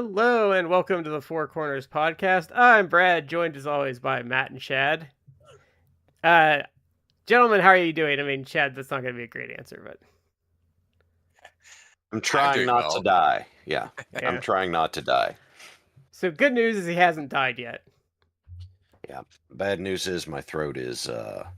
Hello and welcome to the 4Corners podcast. I'm Brad, joined as always by Matt and Chad. Uh, Gentlemen, how are you doing? I mean, Chad, that's not going to be a great answer, but I'm I'm trying doing not to well. die. Yeah, I'm yeah. trying not to die. So good news is he hasn't died yet. Yeah. Bad news is my throat is a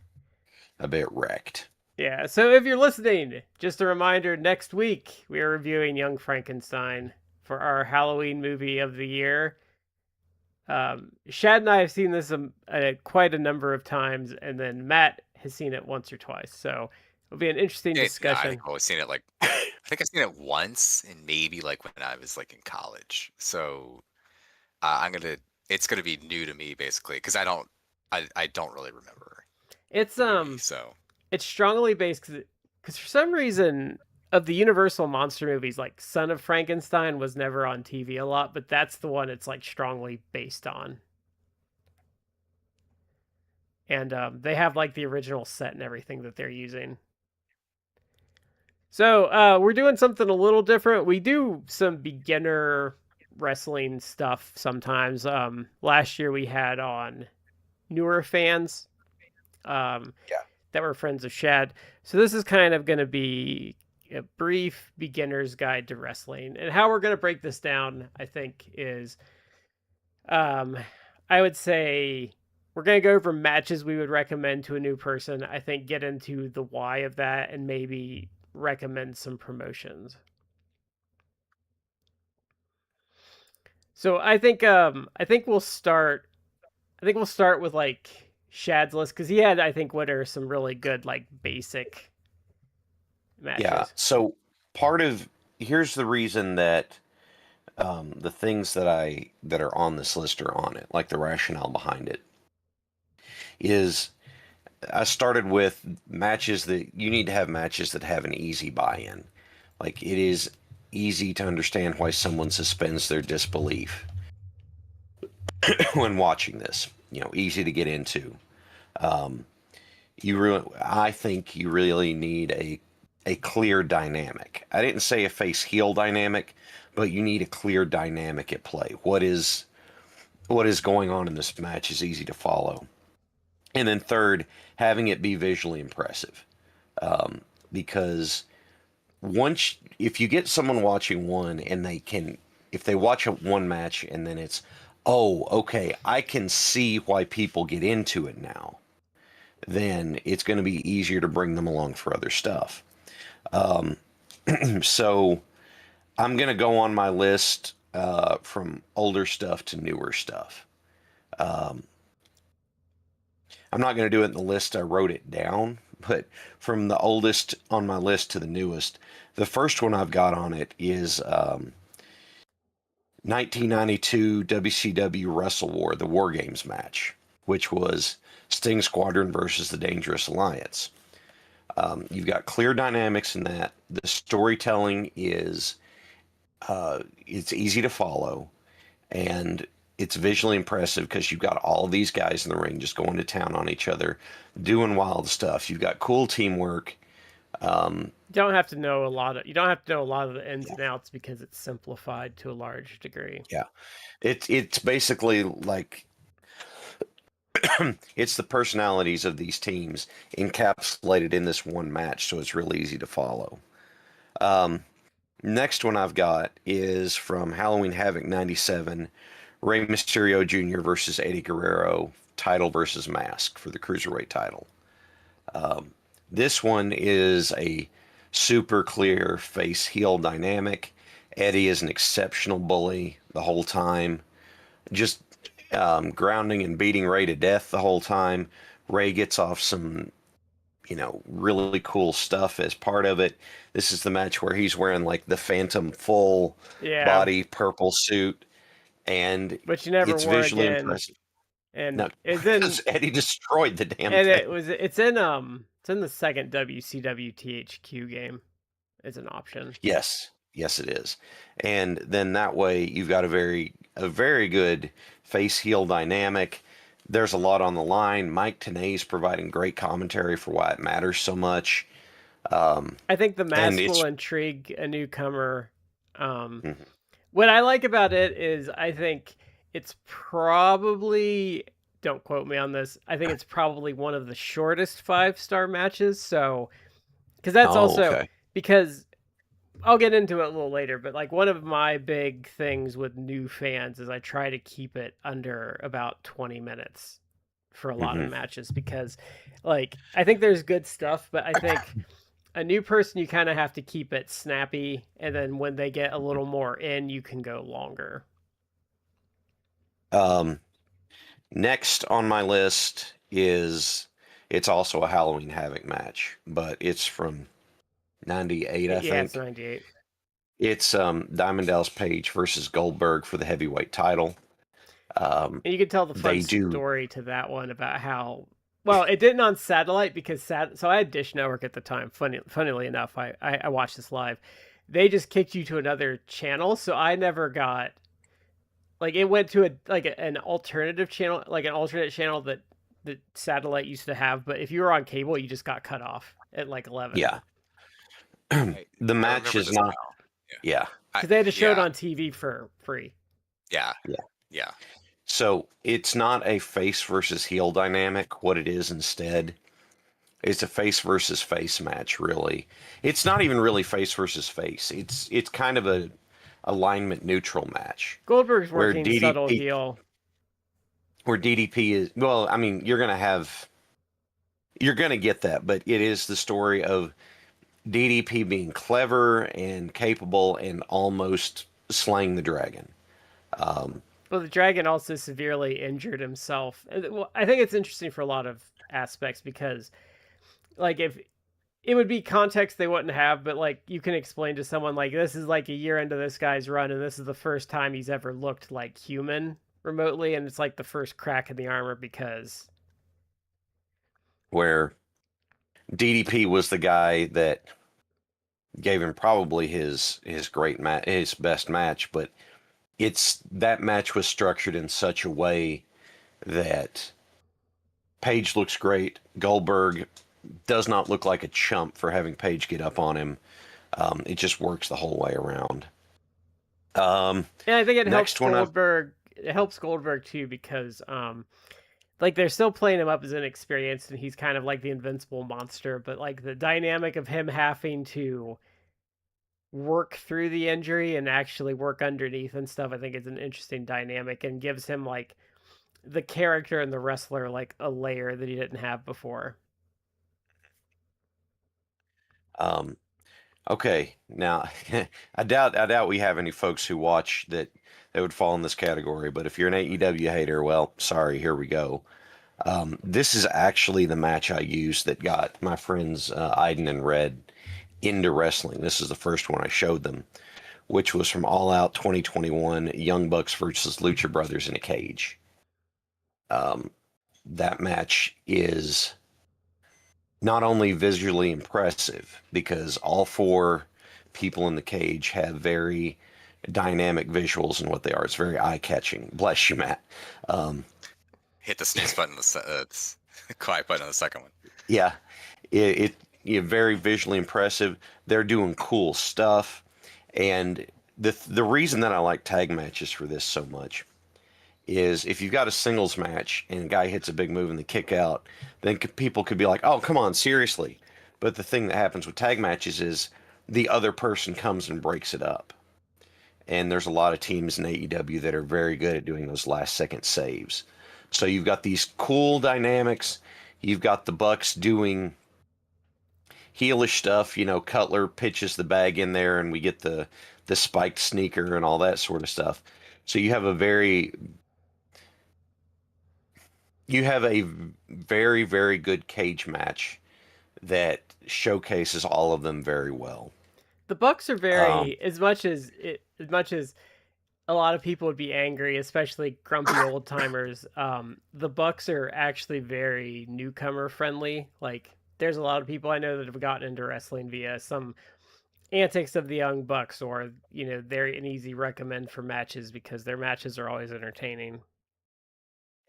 bit wrecked. Yeah. So if you're listening, just a reminder: next week we are reviewing Young Frankenstein for our Halloween movie of the year. Shad and I have seen this quite a number of times, and then Matt has seen it once or twice. So it'll be an interesting I discussion. think I've always seen it I think I've seen it once and maybe like when I was like in college. So it's gonna be new to me basically because I don't really remember It's the movie. So it's strongly based because for some reason of the Universal monster movies, like Son of Frankenstein was never on TV a lot, but that's the one it's like strongly based on. And they have like the original set and everything that they're using. So we're doing something a little different. We do some beginner wrestling stuff sometimes. Last year we had on newer fans. Yeah. That were friends of Shad. So this is kind of going to be a brief beginner's guide to wrestling. And how we're going to break this down, I think, is I would say we're going to go over matches we would recommend to a new person. I think get into the why of that and maybe recommend some promotions. So I think we'll start with like Shad's list because he had I think what are some really good like basic matches. Yeah. So here's the reason that the things that are on this list are on it, like the rationale behind it, is I started with matches that you need to have matches that have an easy buy-in. Like it is easy to understand why someone suspends their disbelief when watching this. Easy to get into. Um, I think you really need a clear dynamic. I didn't say a face heel dynamic, but you need a clear dynamic at play. What is going on in this match is easy to follow. And then third, having it be visually impressive. Because if you get someone watching one and if they watch one match and then it's, oh, okay, I can see why people get into it now, then it's going to be easier to bring them along for other stuff. So I'm going to go on my list from older stuff to newer stuff. I'm not going to do it in the list. I wrote it down, but from the oldest on my list to the newest, the first one I've got on it is 1992 WCW Wrestle War, the War Games match, which was Sting Squadron versus the Dangerous Alliance. You've got clear dynamics in that. The storytelling is it's easy to follow, and it's visually impressive because you've got all of these guys in the ring just going to town on each other, doing wild stuff. You've got cool teamwork. You don't have to know a lot of the ins and outs because it's simplified to a large degree. Yeah, it's basically like it's the personalities of these teams encapsulated in this one match, so it's really easy to follow. Next one I've got is from Halloween Havoc 97, Rey Mysterio Jr. versus Eddie Guerrero, title versus mask for the Cruiserweight title. This one is a super clear face heel dynamic. Eddie is an exceptional bully the whole time. Just grounding and beating Rey to death the whole time. Rey gets off some, really cool stuff as part of it. This is the match where he's wearing like the Phantom full body purple suit, and but you never it's wore visually again. impressive. And No, it's in because Eddie destroyed the damn and thing. it's in the second WCW THQ game as an option. Yes, it is. And then that way you've got a very good face heel dynamic. There's a lot on the line. Mike Tenay's providing great commentary for why it matters so much. I think the mask will intrigue a newcomer. What I like about it is I think it's probably, don't quote me on this, I think it's probably one of the shortest 5-star matches. So, because that's Oh, also, okay. because I'll get into it a little later, but like one of my big things with new fans is I try to keep it under about 20 minutes for a lot of Hmm. matches because like I think there's good stuff, but I think a new person you kind of have to keep it snappy, and then when they get a little more in, you can go longer. Um, Next on my list is it's also a Halloween Havoc match, but it's from '98, I Yeah, it's think. 98. It's Diamond Dallas Page versus Goldberg for the heavyweight title. And you can tell the fun They do, story to that one about how well it didn't on satellite because so I had Dish Network at the time. Funnily enough, I watched this live. They just kicked you to another channel, so I never got like it went to an alternative channel, like an alternate channel that the satellite used to have. But if you were on cable, you just got cut off at like 11 yeah. The I match remember is this not, now. Yeah. yeah, because they had to show it Yeah. on TV for free. Yeah. yeah. Yeah. So it's not a face versus heel dynamic. What it is instead, it's a face versus face match, really. It's not even really face versus face. It's kind of a alignment neutral match Goldberg's where working subtle DDP heel. where DDP is, well, I mean, you're gonna get that, but it is the story of DDP being clever and capable and almost slaying the dragon. Um, Well, the dragon also severely injured himself. Well, I think it's interesting for a lot of aspects because, like, if it would be context they wouldn't have, but like you can explain to someone like this is like a year into this guy's run, and this is the first time he's ever looked like human remotely, and it's like the first crack in the armor because where DDP was the guy that gave him probably his best match, but it's that match was structured in such a way that Page looks great. Goldberg does not look like a chump for having Page get up on him. It just works the whole way around. and I think it helps Next one I've Goldberg. It helps Goldberg too because like they're still playing him up as inexperienced, and he's kind of like the invincible monster, but like the dynamic of him having to work through the injury and actually work underneath and stuff, I think is an interesting dynamic and gives him like the character and the wrestler like a layer that he didn't have before. um, okay, now I doubt we have any folks who watch that would fall in this category, but if you're an AEW hater, well, sorry, here we go. This is actually the match I used that got my friends Iden and Red into wrestling. This is the first one I showed them, which was from All Out 2021, Young Bucks versus Lucha Brothers in a cage. Um, that match is not only visually impressive because all four people in the cage have very dynamic visuals and what they are. It's very eye-catching. Bless you, Matt. Um, Hit the snooze button, quiet button on the second one. yeah, very visually impressive. They're doing cool stuff, and the reason that I like tag matches for this so much is if you've got a singles match and a guy hits a big move and they kick out, then people could be like, "Oh, come on, seriously." But the thing that happens with tag matches is the other person comes and breaks it up. And there's a lot of teams in AEW that are very good at doing those last second saves. So you've got these cool dynamics. You've got the Bucks doing heelish stuff. Cutler pitches the bag in there, and we get the spiked sneaker and all that sort of stuff. So you have a very, very good cage match that showcases all of them very well. The Bucks are Um, very as much as a lot of people would be angry, especially grumpy old timers. The Bucks are actually very newcomer friendly. Like there's a lot of people I know that have gotten into wrestling via some antics of the Young Bucks, or they're an easy recommend for matches because their matches are always entertaining.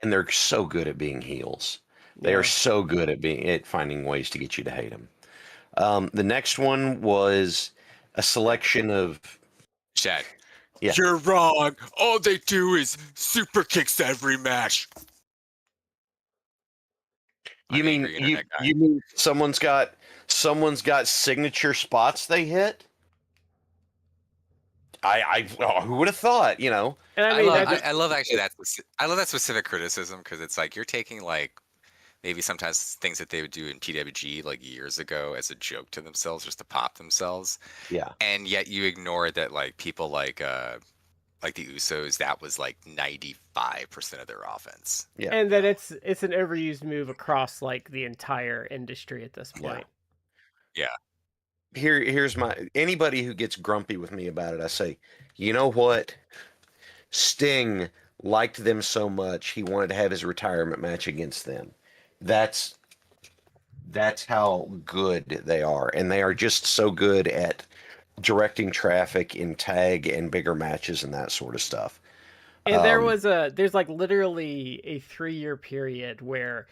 and they're so good at being heels. They are Yeah. so good at finding ways to get you to hate them. The next one was a selection of Chad, Yeah. You're wrong. All they do is super kicks every match. You I'm mean angry internet guy. you mean someone's got signature spots they hit? Who would have thought? You know. And I I mean, love I, I love actually I love that specific criticism because it's like you're taking like maybe sometimes things that they would do in PWG like years ago as a joke to themselves just to pop themselves, Yeah. and yet you ignore that like people like the Usos, that was like 95% of their offense. Yeah. and You that know? it's an overused move across like the entire industry at this Yeah. point. Yeah. Here's my anybody who gets grumpy with me about it, I say, you know what? Sting liked them so much he wanted to have his retirement match against them. That's that's how good they are, and they are just so good at directing traffic in tag and bigger matches and that sort of stuff. And Um, there's like literally a 3-year period where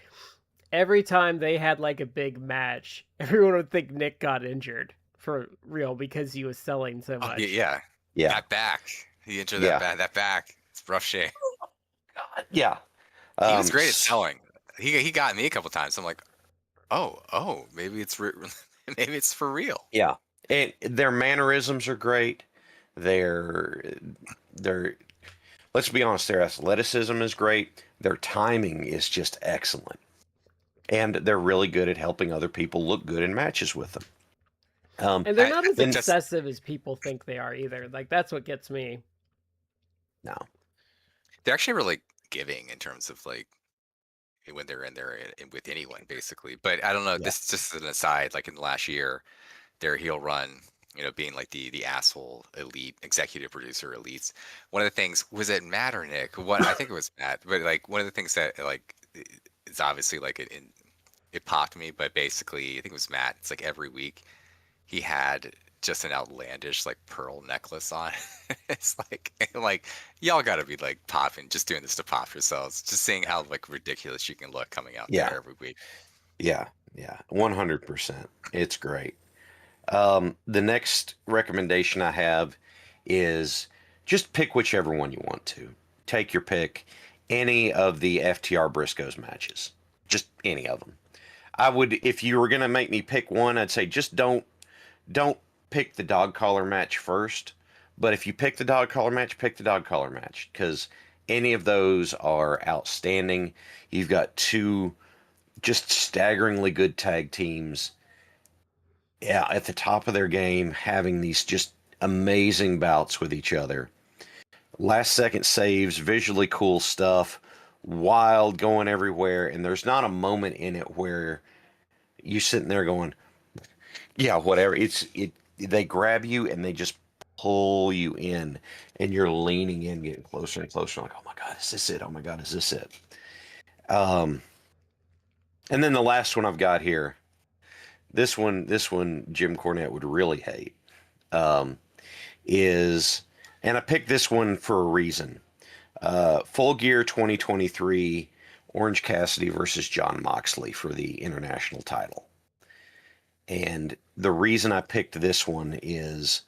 every time they had like a big match, everyone would think Nick got injured for real because he was selling so Oh yeah, much. yeah. yeah, That back. He injured that yeah, back. That back. It's rough shape. yeah. He was great at S- selling. He got me a couple times. I'm like, oh, maybe it's maybe it's for real. yeah, and their mannerisms are great. Their their let's be honest, their athleticism is great. Their timing is just excellent, and they're really good at helping other people look good in matches with them. And they're not I as think just excessive as people think they are either. Like that's what gets me. No, they're actually really giving in terms of like when they're in there with anyone basically. But I don't know. yeah, This is just an aside. Like in the last year, their heel run, being like the asshole elite executive producer elites. One of the things was it Matt or Nick? What I think it was Matt, but like one of the things that like it's obviously like it popped me, but basically I think it was Matt. It's like every week he had just an outlandish like pearl necklace on. It's like y'all got to be like popping, just doing this to pop yourselves, just seeing how like ridiculous you can look coming out yeah, there every week. yeah, 100%. It's great. The next recommendation I have is just pick whichever one you want to. Take your pick. Any of the FTR Briscoes matches. Just any of them. I would, if you were going to make me pick one, I'd say just don't pick the dog collar match first. But if you pick the dog collar match, pick the dog collar match because any of those are outstanding. You've got two just staggeringly good tag teams, yeah, at the top of their game, having these just amazing bouts with each other. Last second saves, visually cool stuff, wild going everywhere, and there's not a moment in it where you're sitting there going, yeah, whatever. They grab you and they just pull you in, and you're leaning in, getting closer and closer. Like, oh my God, is this it? Oh my God, is this it? Um, and then the last one I've got here. This one, Jim Cornette would really hate. Um, is, and I picked this one for a reason. Full Gear 2023, Orange Cassidy versus John Moxley for the international title. And the reason I picked this one is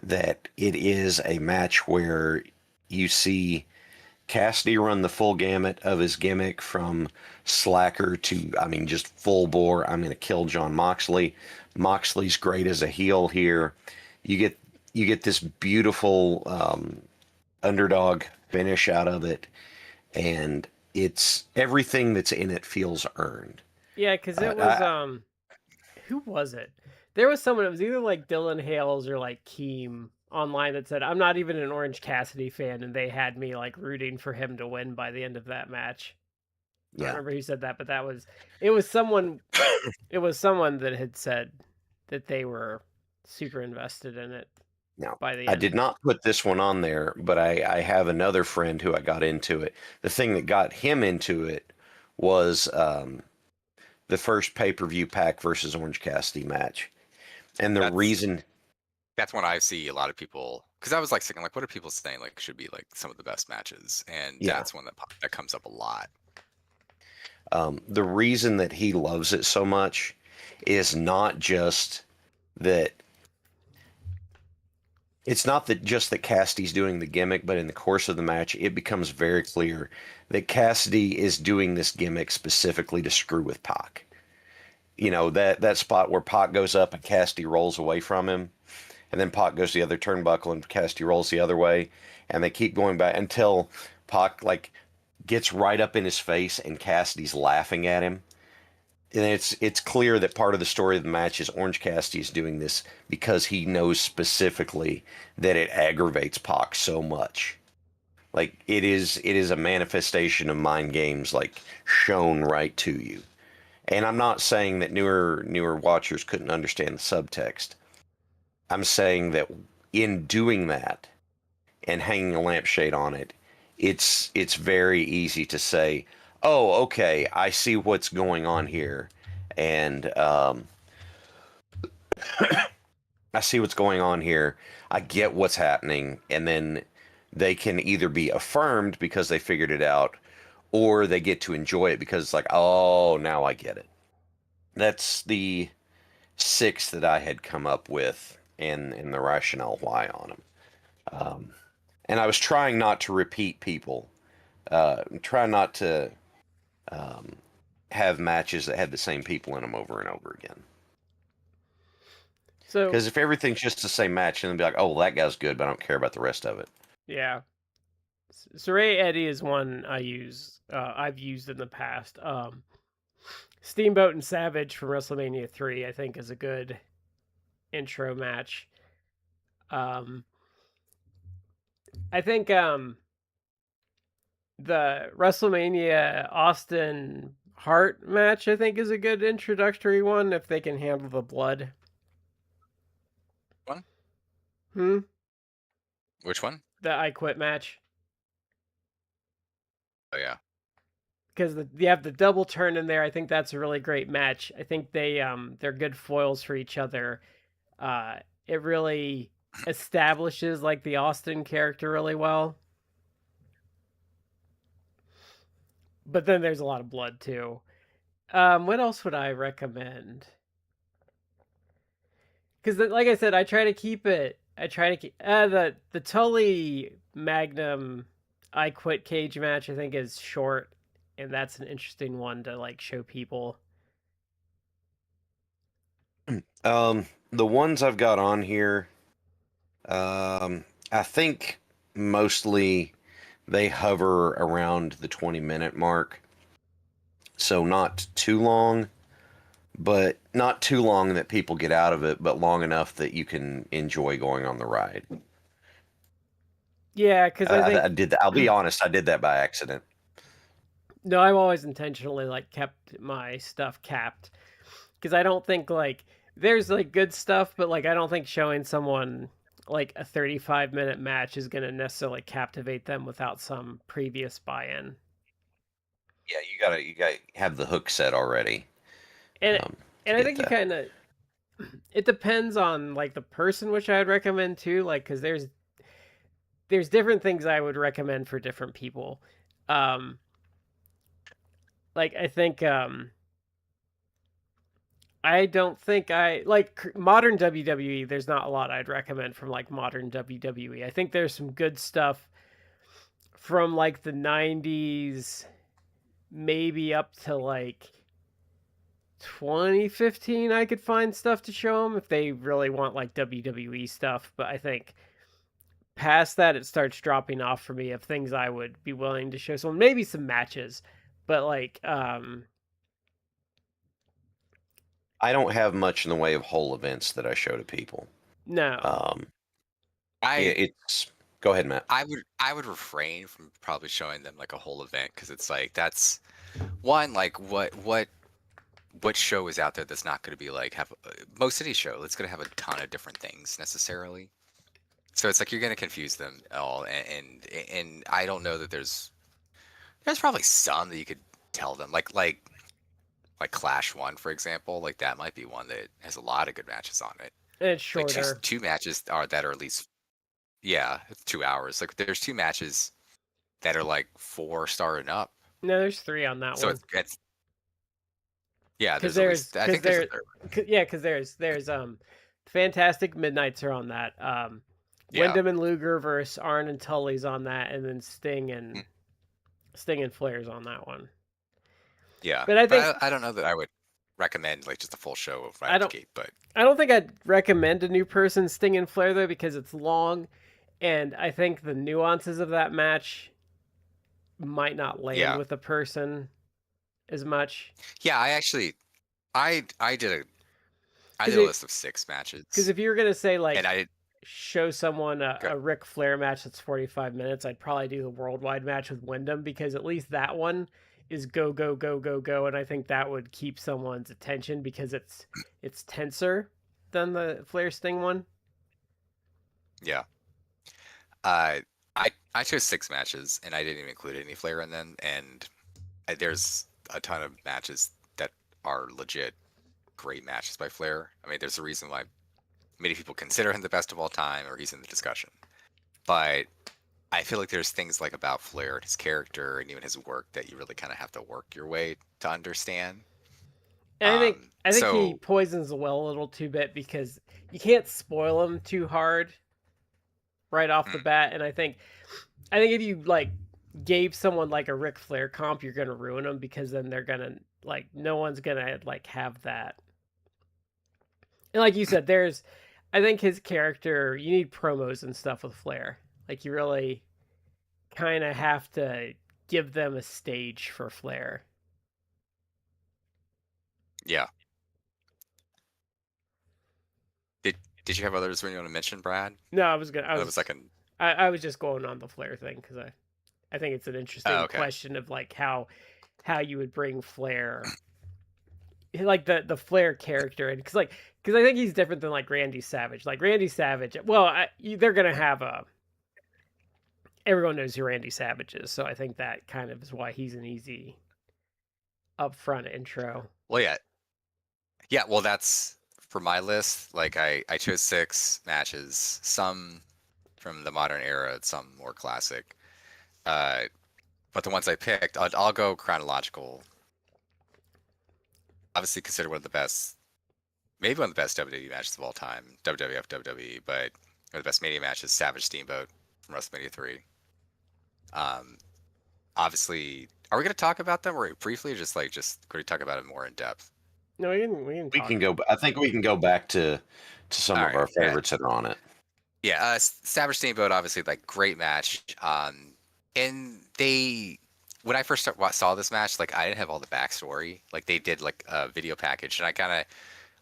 that it is a match where you see Cassidy run the full gamut of his gimmick from slacker to, I mean, just full bore. I'm going to kill John Moxley. Moxley's great as a heel here. You get you get this beautiful underdog finish out of it, and it's everything that's in it feels earned. Yeah, because it was I, who was it? There was someone. It was either like Dylan Hales or like Keem online that said, "I'm not even an Orange Cassidy fan," and they had me like rooting for him to win by the end of that match. I don't yeah, remember who said that, but it was someone. It was someone that had said that they were super invested in it no, by the I end. did not put this one on there, but I have another friend who I got into it. The thing that got him into it was the first pay-per-view Pac versus Orange Cassidy match. And the That's reason, that's when I see a lot of people because I was like thinking like what are people saying like should be like some of the best matches, and yeah, that's one that comes up a lot. the reason that he loves it so much is not just that it's not that just that Cassidy's doing the gimmick, but in the course of the match, it becomes very clear that Cassidy is doing this gimmick specifically to screw with Pac. You know, that spot where Pac goes up and Cassidy rolls away from him, and then Pac goes the other turnbuckle and Cassidy rolls the other way, and they keep going back until Pac like gets right up in his face and Cassidy's laughing at him. And it's clear that part of the story of the match is Orange Cassidy is doing this because he knows specifically that it aggravates Pac so much. Like it is a manifestation of mind games like shown right to you. And I'm not saying that newer watchers couldn't understand the subtext. I'm saying that in doing that and hanging a lampshade on it, it's very easy to say, "Oh, okay, I see what's going on here," and I see what's going on here. I get what's happening, and then they can either be affirmed because they figured it out, or they get to enjoy it because it's like, "Oh, now I get it." That's the six that I had come up with and the rationale why on them. And I was trying not to repeat people, trying not to um, have matches that had the same people in them over and over again. So Because if everything's just the same match, then be like, oh, well, that guy's good, but I don't care about the rest of it. yeah, Saray Eddie is one I've used in the past. Steamboat and Savage from WrestleMania 3, I think, is a good intro match. I think the WrestleMania Austin Hart match, I think, is a good introductory one if they can handle the blood. One? Hmm? Which one? The I Quit match. Oh yeah. Because you have the double turn in there. I think that's a really great match. I think they're good foils for each other. It really establishes like the Austin character really well. But then there's a lot of blood too. What else would I recommend? Because like I said, I try to keep it. I try to keep the Tully Magnum I Quit cage match. I think is short, and that's an interesting one to like show people. The ones I've got on here, I think mostly they hover around the 20-minute mark. So not too long, but not too long that people get out of it, but long enough that you can enjoy going on the ride. Yeah, because I think I did that. I'll be honest, I did that by accident. no, I've always intentionally like kept my stuff capped because I don't think like there's like good stuff, but like I don't think showing someone like a 35-minute match is going to necessarily captivate them without some previous buy-in. Yeah, you gotta have the hook set already And to and I get think you that. kind of it depends on like the person, which I'd recommend too, like because there's different things I would recommend for different people. Um, like I think I don't think I like modern WWE. There's not a lot I'd recommend from like modern WWE. I think there's some good stuff from like the 90s, maybe up to like 2015. I could find stuff to show them if they really want like WWE stuff. But I think past that, it starts dropping off for me of things I would be willing to show someone. Maybe some matches, but like, I don't have much in the way of whole events that I show to people. no. Um, I it's go ahead, Matt. I would refrain from probably showing them like a whole event because it's like that's one like what show is out there that's not going to be like have most of these show it's going to have a ton of different things necessarily. So it's like you're going to confuse them all, and I don't know that there's probably some that you could tell them like Clash One for example, like that might be one that has a lot of good matches on it. And it's Like shorter. two matches are that are at least yeah, it's 2 hours. Like there's two matches that are like 4 star and up. No, there's three on that So one. it's yeah, Because there's at least I think there's a third one. yeah, because there's fantastic midnights are on that. Yeah. Wyndham and Luger versus Arn and Tully's on that, and then Mm, Sting and Flair's on that one. yeah. But I think But I don't know that I would recommend like just a full show right I out the don't gate. But I don't think I'd recommend a new person Sting and Flair though, because it's long, and I think the nuances of that match might not land yeah, with the person as much. yeah. I actually, I did a I Because did a list of 6 matches, if you were gonna say and like I show someone go, a Ric Flair match that's 45 minutes, I'd probably do the worldwide match with Wyndham, because at least that one is go go go go go, and I think that would keep someone's attention because it's tenser than the Flair Sting one. yeah. Uh, I chose 6 matches, and I didn't even include any Flair in them. And there's a ton of matches that are legit great matches by Flair. I mean, there's a reason why many people consider him the best of all time, or he's in the discussion. But I feel like there's things like about Flair and his character and even his work that you really kind of have to work your way to understand. And I think he So poisons the well a little too bit, because you can't spoil him too hard right off the mm, bat. And I think if you like gave someone like a Ric Flair comp, you're gonna ruin them, because then they're gonna like no one's gonna like have that. And like you said, I think his character, you need promos and stuff with Flair. Like you really kind of have to give them a stage for Flair. yeah. Did you have others when you want to mention, Brad? No, That was like an I was just going on the Flair thing, because I think it's an oh, interesting okay. question of like how you would bring Flair, like the Flair character, and because I think he's different than like Randy Savage. Like Randy Savage, well, they're gonna have a everyone knows who Randy Savage is, so I think that kind of is why he's an easy upfront intro. Well, yeah, yeah. Well, that's for my list. Like I chose 6 matches, some from the modern era, some more classic. Uh, but the ones I picked, I'll go chronological. Obviously, considered one of the best, maybe one of the best WWE matches of all time, WWF, WWE, but one of the best Mania matches, Savage Steamboat from WrestleMania 3. Um, obviously, are we going to talk about them or briefly, or just going to talk about it more in depth? No, we can We talk. can go. I think we can go back to some All of right, our yeah, favorites that are on it. yeah. Savage Steamboat, obviously, like great match. And they, when I first saw this match, like I didn't have all the backstory. Like they did like a video package, and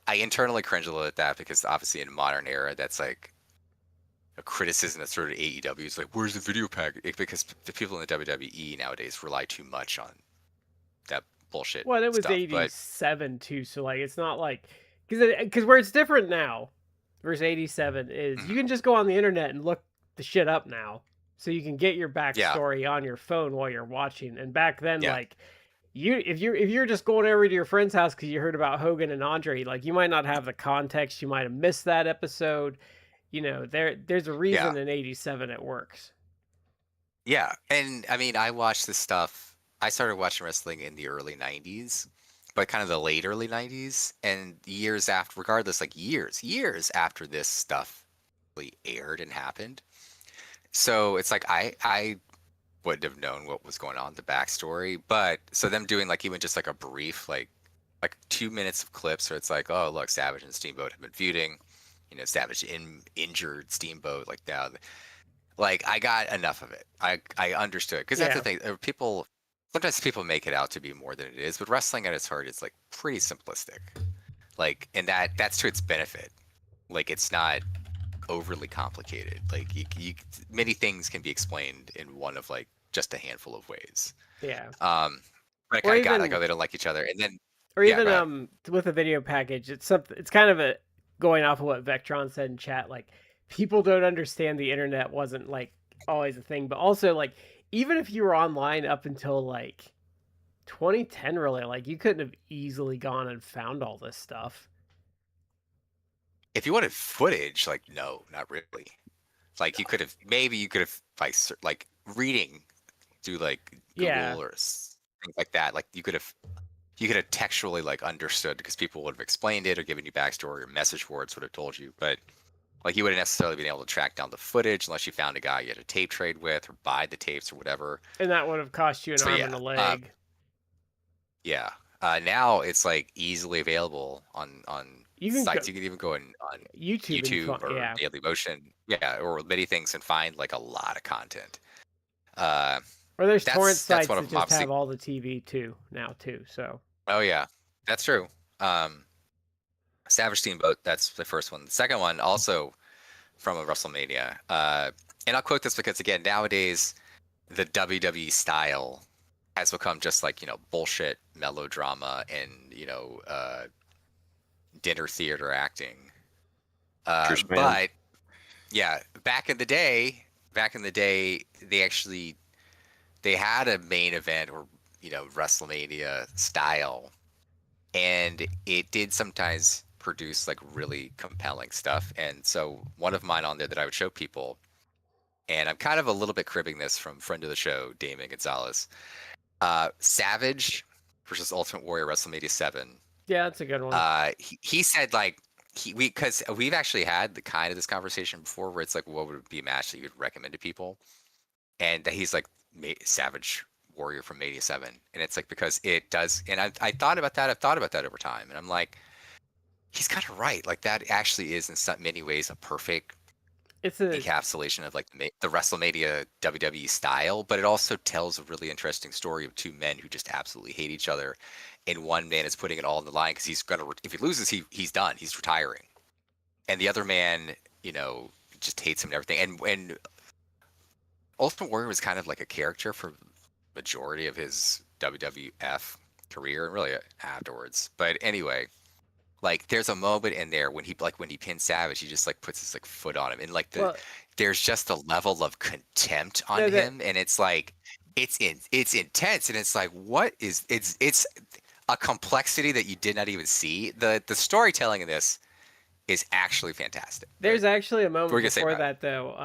I internally cringe a little at that, because obviously in a modern era, that's like a criticism that's sort of AEW. It's like, where's the video package? Because the people in the WWE nowadays rely too much on that bullshit Well, it was stuff. But 87 too, so like it's not like because where it's different now versus 87 is you mhm, can just go on the internet and look the shit up now, so you can get your yeah, backstory on your phone while you're watching. And back then, yeah, like if you're just going over to your friend's house because you heard about Hogan and Andre, like you might not have the context, you might have missed that episode. You know, there's a yeah, reason in 87 it works. yeah. And I mean, I watched this stuff. I started watching wrestling in the early 90s, but kind of the late early 90s. And years after, regardless, like years after this stuff really aired and happened. So it's like I wouldn't have known what was going on, the backstory. But so them doing like even just like a brief like 2 minutes of clips where it's like, oh look, Savage and Steamboat have been feuding. You know, Savage injured Steamboat. Like now, like I got enough of it. I understood, because that's the Yeah, thing. People sometimes people make it out to be more than it is, but wrestling at its heart is like pretty simplistic. Like, and that's to its benefit. Like it's not overly complicated. Like many things can be explained in one of like just a handful of ways. yeah. Um, but I Or kind of got like, oh, even they don't like each other, and then or yeah, even go ahead. with a video package, it's something, it's kind of a going off of what Vectron said in chat, like people don't understand the internet wasn't like always a thing, but also like even if you were online up until like 2010, really, like you couldn't have easily gone and found all this stuff. If you wanted footage, like no, not really. Like you could have like reading through like Yeah, Google or things like that. Like you could have textually like understood, because people would have explained it or given you backstory, or message boards would have told you. But Like you wouldn't necessarily been able to track down the footage unless you found a guy you had a tape trade with or buy the tapes or whatever. And that would have cost you an So arm yeah, and a leg. yeah. Now it's like easily available on You can go sites. You can even go on YouTube and YouTube or yeah. Daily Motion, yeah, or many things, and find like a lot of content. Uh, Or there's torrent that's sites one of that them, just obviously. have all the TV too now too. So Oh yeah, that's true. Savage Steamboat, that's the first one. The second one, also from a WrestleMania. And I'll quote this because again, nowadays the WWE style has become just like, bullshit melodrama and, dinner theater acting. Cheers, man. But yeah, back in the day, they had a main event or, WrestleMania style, and it did sometimes produce like really compelling stuff. And so one of mine on there that I would show people, and I'm kind of a little bit cribbing this from friend of the show, Damon Gonzalez, Savage versus Ultimate Warrior WrestleMania 7. yeah, that's a good one. He said like because we've actually had the kind of this conversation before where it's like, what would be a match that you'd recommend to people? And that he's like Savage Warrior from Mania 7. And it's like, because it does, and I thought about that. I've thought about that over time. And I'm like, he's kind of right. Like that actually is in some many ways a perfect It's a encapsulation of like the WrestleMania WWE style, but it also tells a really interesting story of two men who just absolutely hate each other, and one man is putting it all on the line because he's gonna if he loses, he's done, he's retiring, and the other man, just hates him and everything. And Ultimate Warrior was kind of like a character for majority of his WWF career and really afterwards. But anyway, like there's a moment in there when he pins Savage, he just like puts his like foot on him, and like well, there's just a level of contempt on no, that him, and it's like it's intense, and it's like it's a complexity that you did not even see. The storytelling in this is actually fantastic. But there's actually a what were moment you gonna say before about it? that though.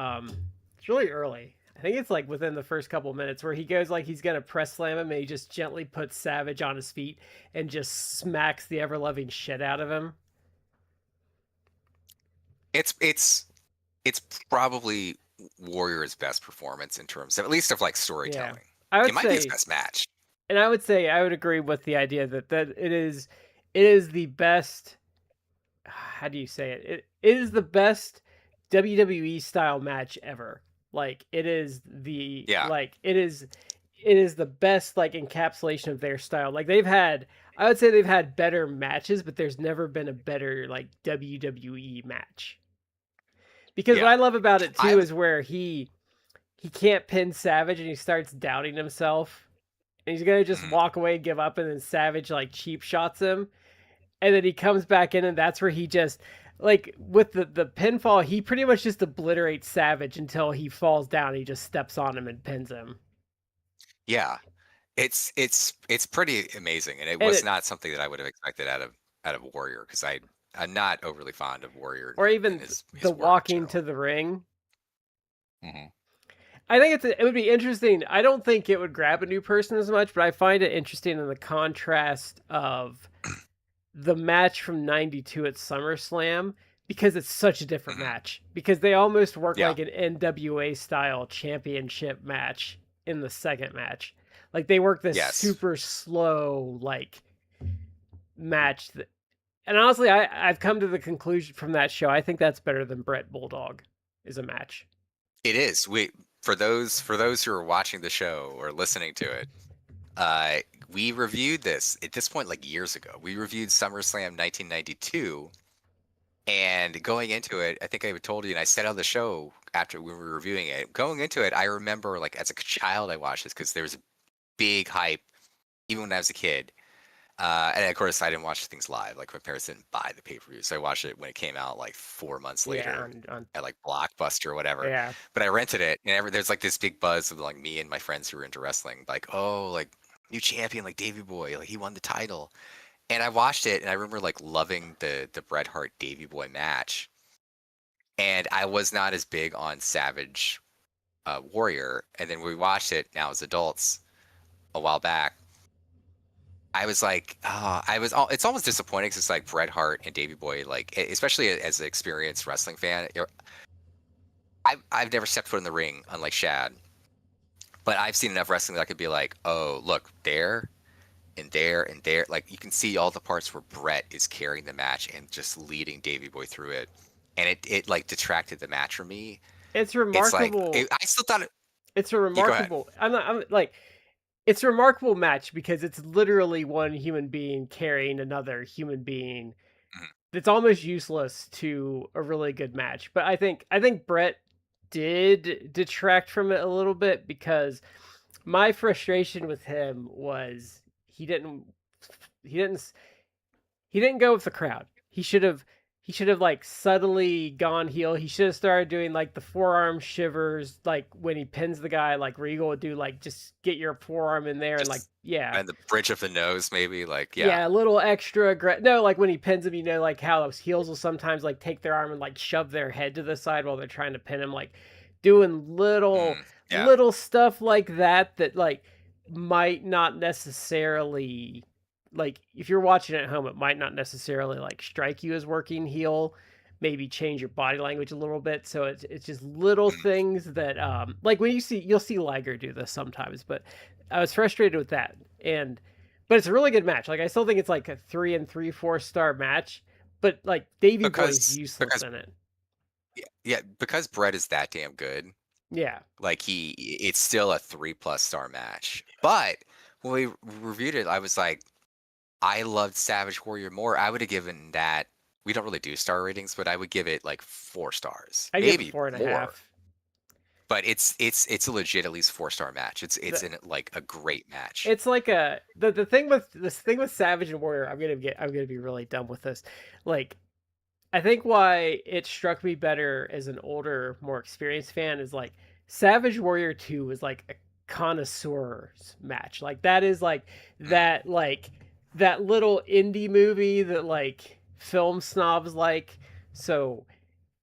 It's really early. I think it's like within the first couple minutes where he goes like he's gonna press slam him and he just gently puts Savage on his feet and just smacks the ever loving shit out of him. It's probably Warrior's best performance in terms of at least of like Yeah, storytelling. I It would might be his say, best match. and I would say I would agree with the idea that it is the best. How do you say it? It is the best WWE style match ever. Like it is the Yeah. like it is the best like encapsulation of their style. Like they've had I would say they've had better matches, but there's never been a better like WWE match. Because what Yeah. I love about it I too is where he can't pin Savage and he starts doubting himself. And he's gonna just mhm. walk away and give up, and then Savage like cheap shots him, and then he comes back in, and that's where he just like with the pinfall, he pretty much just obliterates Savage until he falls down. He just steps on him and pins him. Yeah. It's pretty amazing, and it And was it not something that I would have expected out of Warrior, because I'm not overly fond of Warrior or and even his the work in walking general. to the ring. Hmm. I think it would be interesting. I don't think it would grab a new person as much, but I find it interesting in the contrast of the match from '92 at SummerSlam because it's such a different Hmm. match. Because they almost work Yeah. like an NWA style championship match in the second match. Like they work this Yes. super slow like match that, and honestly I've come to the conclusion from that show I think that's better than Brett Bulldog is a match. It is. For those who are watching the show or listening to it, we reviewed this at this point like years ago. We reviewed SummerSlam 1992, and going into it, I think I told you, and I said on the show after we were reviewing it, going into it, I remember like as a child I watched this because there was a big hype even when I was a kid. And of course, I didn't watch things live. Like my parents didn't buy the pay per view, so I watched it when it came out, like 4 months Yeah, later at like Blockbuster or whatever. yeah. But I rented it, and there's like this big buzz of like me and my friends who were into wrestling, like, oh, like new champion, like Davey Boy, like he won the title. And I watched it, and I remember like loving the Bret Hart Davey Boy match. And I was not as big on Savage Warrior. And then we watched it now as adults a while back, I was like, it's almost disappointing because it's like Bret Hart and Davey Boy, like especially as an experienced wrestling fan. I've never stepped foot in the ring, unlike Shad, but I've seen enough wrestling that I could be like, oh, look, there and there and there. Like you can see all the parts where Bret is carrying the match and just leading Davey Boy through it, and it like detracted the match from me. It's It's like remarkable. I still thought it. It's a You go ahead. remarkable. I'm like, it's a remarkable match because it's literally one human being carrying another human being. Mhm. It's almost useless to a really good match. But I think Brett did detract from it a little bit because my frustration with him was he didn't he didn't go with the crowd. He should have like subtly gone heel. He should have started doing like the forearm shivers, like when he pins the guy, like Regal would do, like just get your forearm in there and like Just yeah, and the bridge of the nose, maybe like yeah. yeah, a little extra no, like when he pins him, like how those heels will sometimes like take their arm and like shove their head to the side while they're trying to pin him, like doing little Yeah. little stuff like that like might not necessarily, like if you're watching at home, it might not necessarily like strike you as working heel. Maybe change your body language a little bit. So it's just little Mhm. things that like when you'll see Liger do this sometimes, but I was frustrated with that. And but it's a really good match. Like I still think it's like a 3 and 3/4 star match, but like Davy Boy's useless Because in it. yeah, because Brett is that damn good. Yeah. Like it's still a 3+ star match. But when we reviewed it, I was like, I loved Savage Warrior more. I would have given that. We don't really do star ratings, but I would give it like 4 stars, I give it maybe four and a more. half. But it's a legit at least 4 star match. It's The, in like a great match. it's like the thing with Savage and Warrior. I'm gonna be really dumb with this. Like I think why it struck me better as an older, more experienced fan is like Savage Warrior 2 was like a connoisseur's match. Like that is Mm, like that little indie movie that like film snobs like. So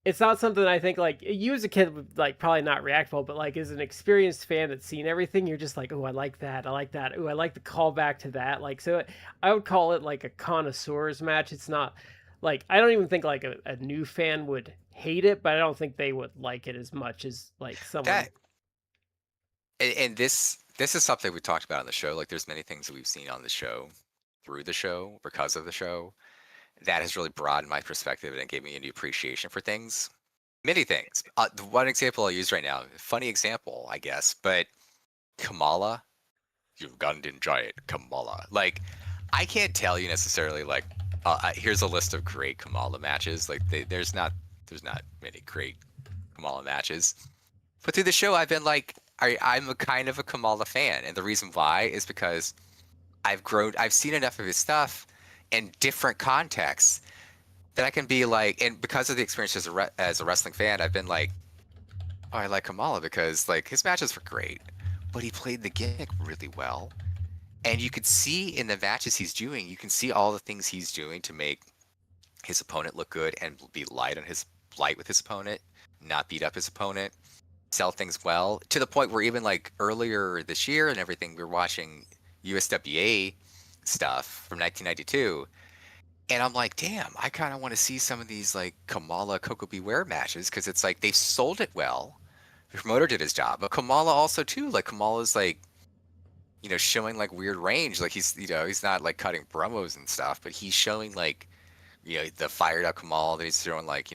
it's not something I think like you as a kid would like probably not react well, but like as an experienced fan that's seen everything, you're just like, oh, I like that. I like that. Oh, I like the callback to that. Like, so I would call it like a connoisseur's match. It's not like, I don't even think like a new fan would hate it, but I don't think they would like it as much as like someone. that and this is something we talked about on the show. Like there's many things that we've seen on the show through the show because of the show that has really broadened my perspective and gave me a new appreciation for things. Many things. The one example I'll use right now, funny example, I guess, but Kamala, Ugandan giant Kamala. Like, I can't tell you necessarily like, here's a list of great Kamala matches. Like, there's not many great Kamala matches. But through the show, I've been like, I'm a kind of a Kamala fan, and the reason why is because I've seen enough of his stuff in different contexts that I can be like, and because of the experience as a wrestling fan, I've been like, oh, I like Kamala because like his matches were great, but he played the gimmick really well, and you could see in the matches he's doing, you can see all the things he's doing to make his opponent look good and be light with his opponent, not beat up his opponent, sell things well to the point where even like earlier this year and everything, we were watching USWA stuff from 1992. And I'm like, damn, I kind of want to see some of these like Kamala Coco Beware matches because it's like they sold it well. The promoter did his job, but Kamala also too. Like Kamala's like, showing like weird range. Like he's not like cutting promos and stuff, but he's showing like, the fired up Kamala that he's throwing like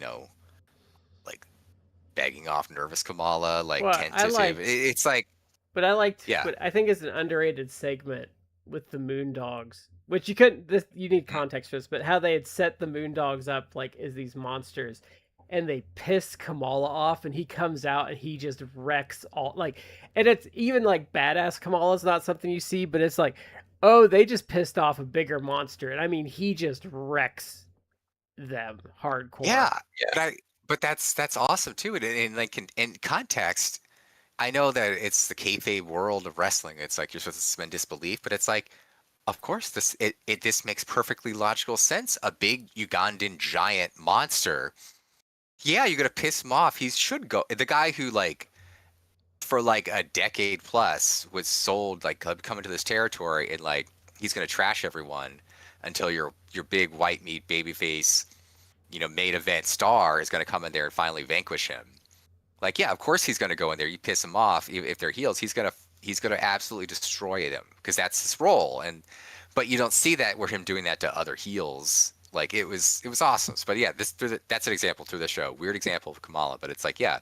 begging off nervous Kamala, like Well, tentative. It's like, yeah. but I think it's an underrated segment with the Moondogs, which you couldn't. You need Mm. context for this, but how they had set the Moondogs up like as these monsters, and they piss Kamala off, and he comes out and he just wrecks all like, and it's even like badass Kamala's not something you see, but it's like, oh, they just pissed off a bigger monster, and I mean he just wrecks them hardcore. Yeah, but that's awesome too. And like in context, I know that it's the kayfabe world of wrestling. It's like you're supposed to suspend disbelief, but it's like, of course, this makes perfectly logical sense. A big Ugandan giant monster. Yeah, you're gonna piss him off. He should go. The guy who like for like a decade plus was sold like coming to this territory and like he's gonna trash everyone until your big white meat babyface, main event star is gonna come in there and finally vanquish him. Like, yeah, of course he's gonna go in there. You piss him off if they're heels, he's gonna absolutely destroy them because that's his role. But you don't see that with him doing that to other heels. Like it was awesome. But yeah, that's an example through the show. Weird example of Kamala, but it's like, yeah,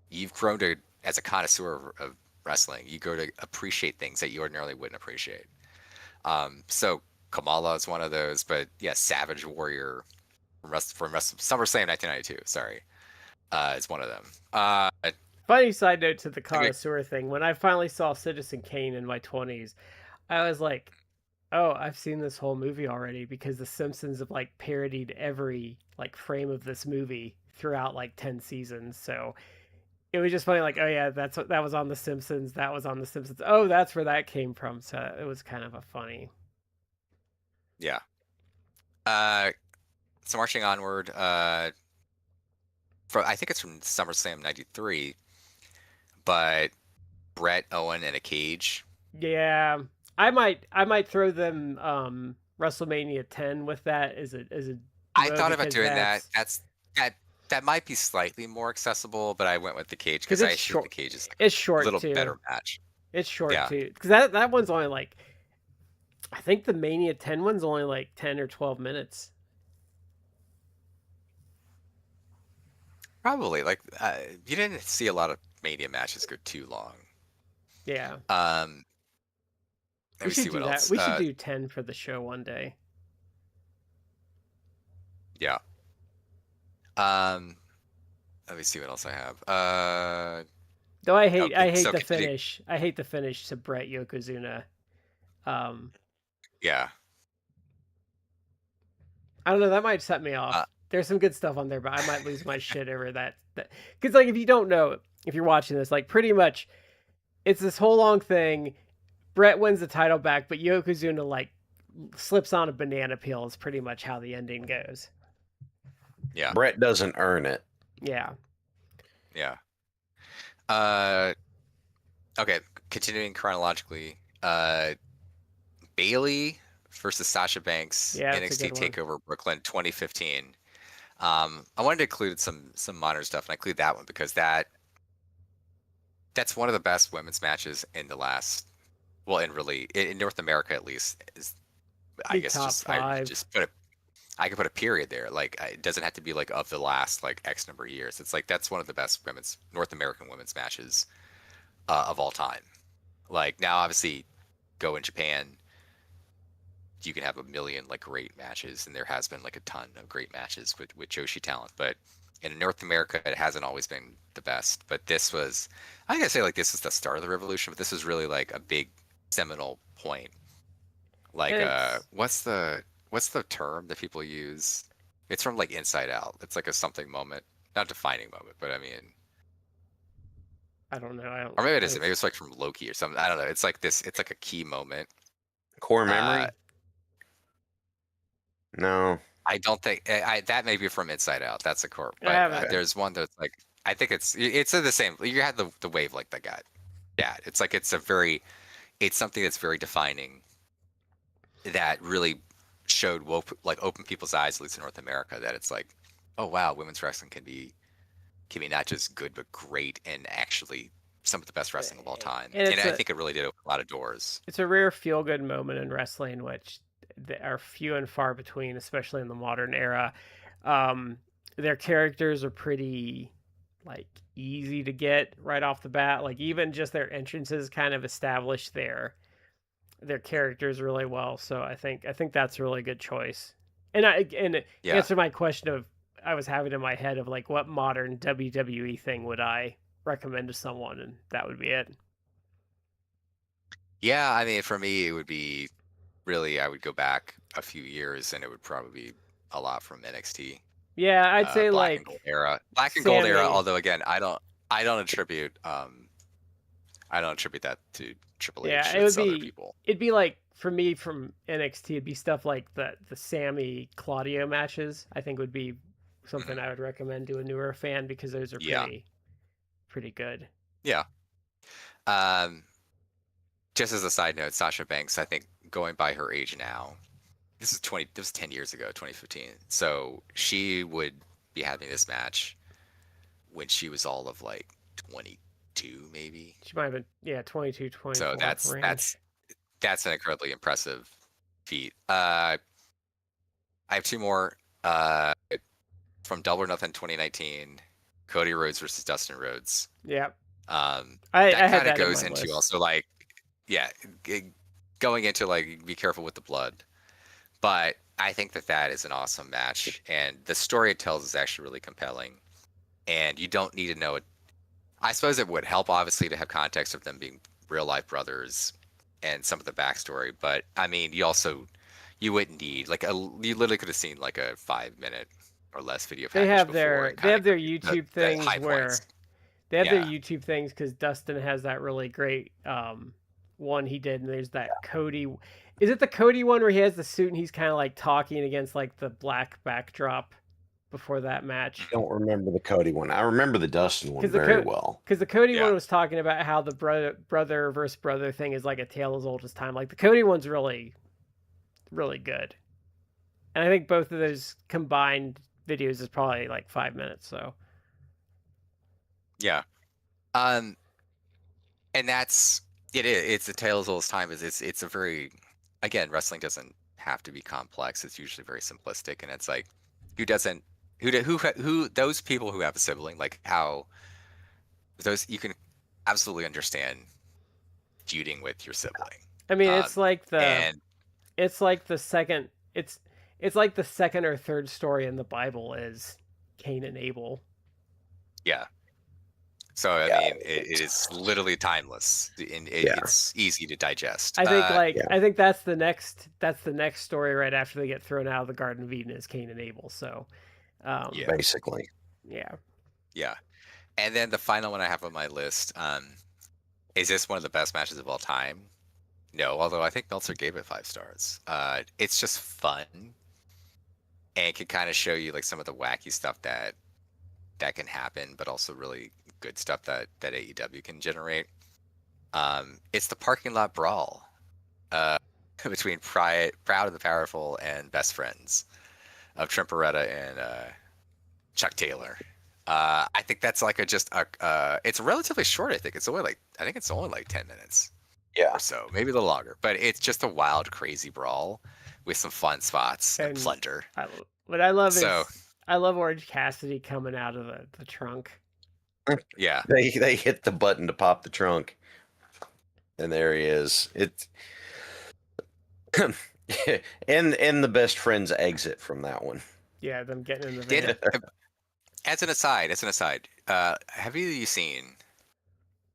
you've grown to, as a connoisseur of wrestling, you grow to appreciate things that you ordinarily wouldn't appreciate. So Kamala is one of those, but yeah, Savage Warrior from SummerSlam 1992. Sorry, is one of them. Funny side note to the connoisseur thing. When I finally saw Citizen Kane in my 20s, I was like, oh, I've seen this whole movie already because The Simpsons have like parodied every like frame of this movie throughout like 10 seasons. So it was just funny, like, oh yeah, that was on The Simpsons. That was on The Simpsons. Oh, that's where that came from. So it was kind of a funny. Yeah. So marching onward, I think it's from SummerSlam '93, but Brett, Owen, in a cage. Yeah, I might throw them WrestleMania 10 with that as a I thought about doing that. That might be slightly more accessible, but I went with the cage because I think the cage is like it's short a little too. better match. It's short too because that one's only like, I think the Mania 10 one's only like 10 or 12 minutes. Probably like you didn't see a lot of Mania matches go too long. Yeah. Let me see what else. We should do 10 for the show one day. Yeah. Let me see what else I have. Though I hate the finish. I hate the finish to Brett Yokozuna. Yeah. I don't know. That might set me off. There's some good stuff on there, but I might lose my shit over that. Because like, if you don't know, if you're watching this, like pretty much, it's this whole long thing. Brett wins the title back, but Yokozuna like slips on a banana peel. Is pretty much how the ending goes. Yeah. Brett doesn't earn it. Yeah. Yeah. Okay, continuing chronologically. Bayley versus Sasha Banks, NXT TakeOver Brooklyn 2015. I wanted to include some modern stuff, and I include that one because that's one of the best women's matches in the last, well, in North America at least. I guess I could put a period there. Like, it doesn't have to be like of the last like X number of years. It's like that's one of the best North American women's matches of all time. Like, now obviously go in Japan, you can have a million like great matches, and there has been like a ton of great matches with Joshi talent, but in North America it hasn't always been the best. But this was, I gotta say, like, this is the start of the revolution, but this is really like a big seminal point. Like, what's the term that people use? It's from like Inside Out. It's like a something moment, not defining moment, but I mean, I don't know. Or maybe it isn't. Maybe it's like from Loki or something. I don't know. It's like this. It's like a key moment. Core memory. No, I don't think that may be from Inside Out. That's a core. But there's one that's like, I think it's the same. You had the wave like that guy. Yeah, it's like it's something that's very defining. That really showed open people's eyes, at least in North America, that it's like, oh wow, women's wrestling can be not just good but great, and actually some of the best wrestling of all time. And I think it really did open a lot of doors. It's a rare feel-good moment in wrestling, which are few and far between, especially in the modern era. Their characters are pretty like easy to get right off the bat. Like, even just their entrances kind of establish their characters really well. So I think that's a really good choice. And answer my question of I was having in my head of like, what modern WWE thing would I recommend to someone, and that would be it. Yeah, I mean, for me, it would be really, I would go back a few years, and it would probably be a lot from NXT. Yeah, I'd say Black like and Gold era, Black and Gold era. Although again, I don't attribute that to Triple H. Yeah, it'd be like, for me from NXT, it'd be stuff like the Sammy Claudio matches. I think would be something I would recommend to a newer fan, because those are pretty good. Yeah. Just as a side note, Sasha Banks, I think, going by her age now, this was 10 years ago, 2015. So she would be having this match when she was all of like 22, maybe. She might have been 22, So 24 range. that's an incredibly impressive feat. I have two more. From Double or Nothing 2019, Cody Rhodes versus Dustin Rhodes. Yeah, Um, I that had kind of that in goes my into list. also like, yeah, going into like be careful with the blood. But I think that is an awesome match, and the story it tells is actually really compelling. And you don't need to know it. I suppose it would help, obviously, to have context of them being real life brothers and some of the backstory. But I mean, you wouldn't need like you literally could have seen like a 5 minute or less video They package have before their and kind of YouTube the things high where points. they have their Yeah, YouTube things because Dustin has that really great one he did, and there's that Cody. Is it the Cody one where he has the suit and he's kind of like talking against like the black backdrop before that match? I don't remember the Cody one. I remember the Dustin one very well. Because the Cody yeah, one was talking about how the brother versus brother thing is like a tale as old as time. Like the Cody one's really really good, and I think both of those combined videos is probably like 5 minutes. So yeah. Um, and that's it. It's a tale as old as time. It's a very, again, wrestling doesn't have to be complex. It's usually very simplistic, and it's like who doesn't who those people who have a sibling, like how those you can absolutely understand feuding with your sibling. I mean, And it's like the second it's like the second or third story in the Bible is Cain and Abel. yeah, so I Yeah, mean, it is literally timeless, and yeah, it's easy to digest. I think yeah. I think that's the next story right after they get thrown out of the Garden of Eden is Cain and Abel. So, Yeah, Basically. yeah. yeah. And then the final one I have on my list, is this one of the best matches of all time? No, although I think Meltzer gave it 5 stars. It's just fun and can kind of show you like some of the wacky stuff that can happen, but also really good stuff that AEW can generate. It's the parking lot brawl between Proud of the Powerful and Best Friends of Trent Beretta and Chuck Taylor. I think that's like it's relatively short. I think it's only like 10 minutes Yeah. or so, maybe a little longer. But it's just a wild, crazy brawl with some fun spots and And plunder. what I love So is I love Orange Cassidy coming out of the trunk. yeah, They hit the button to pop the trunk. And there he is. It and the best friend's exit from that one. Yeah, them getting in the did van. as an aside, have you seen?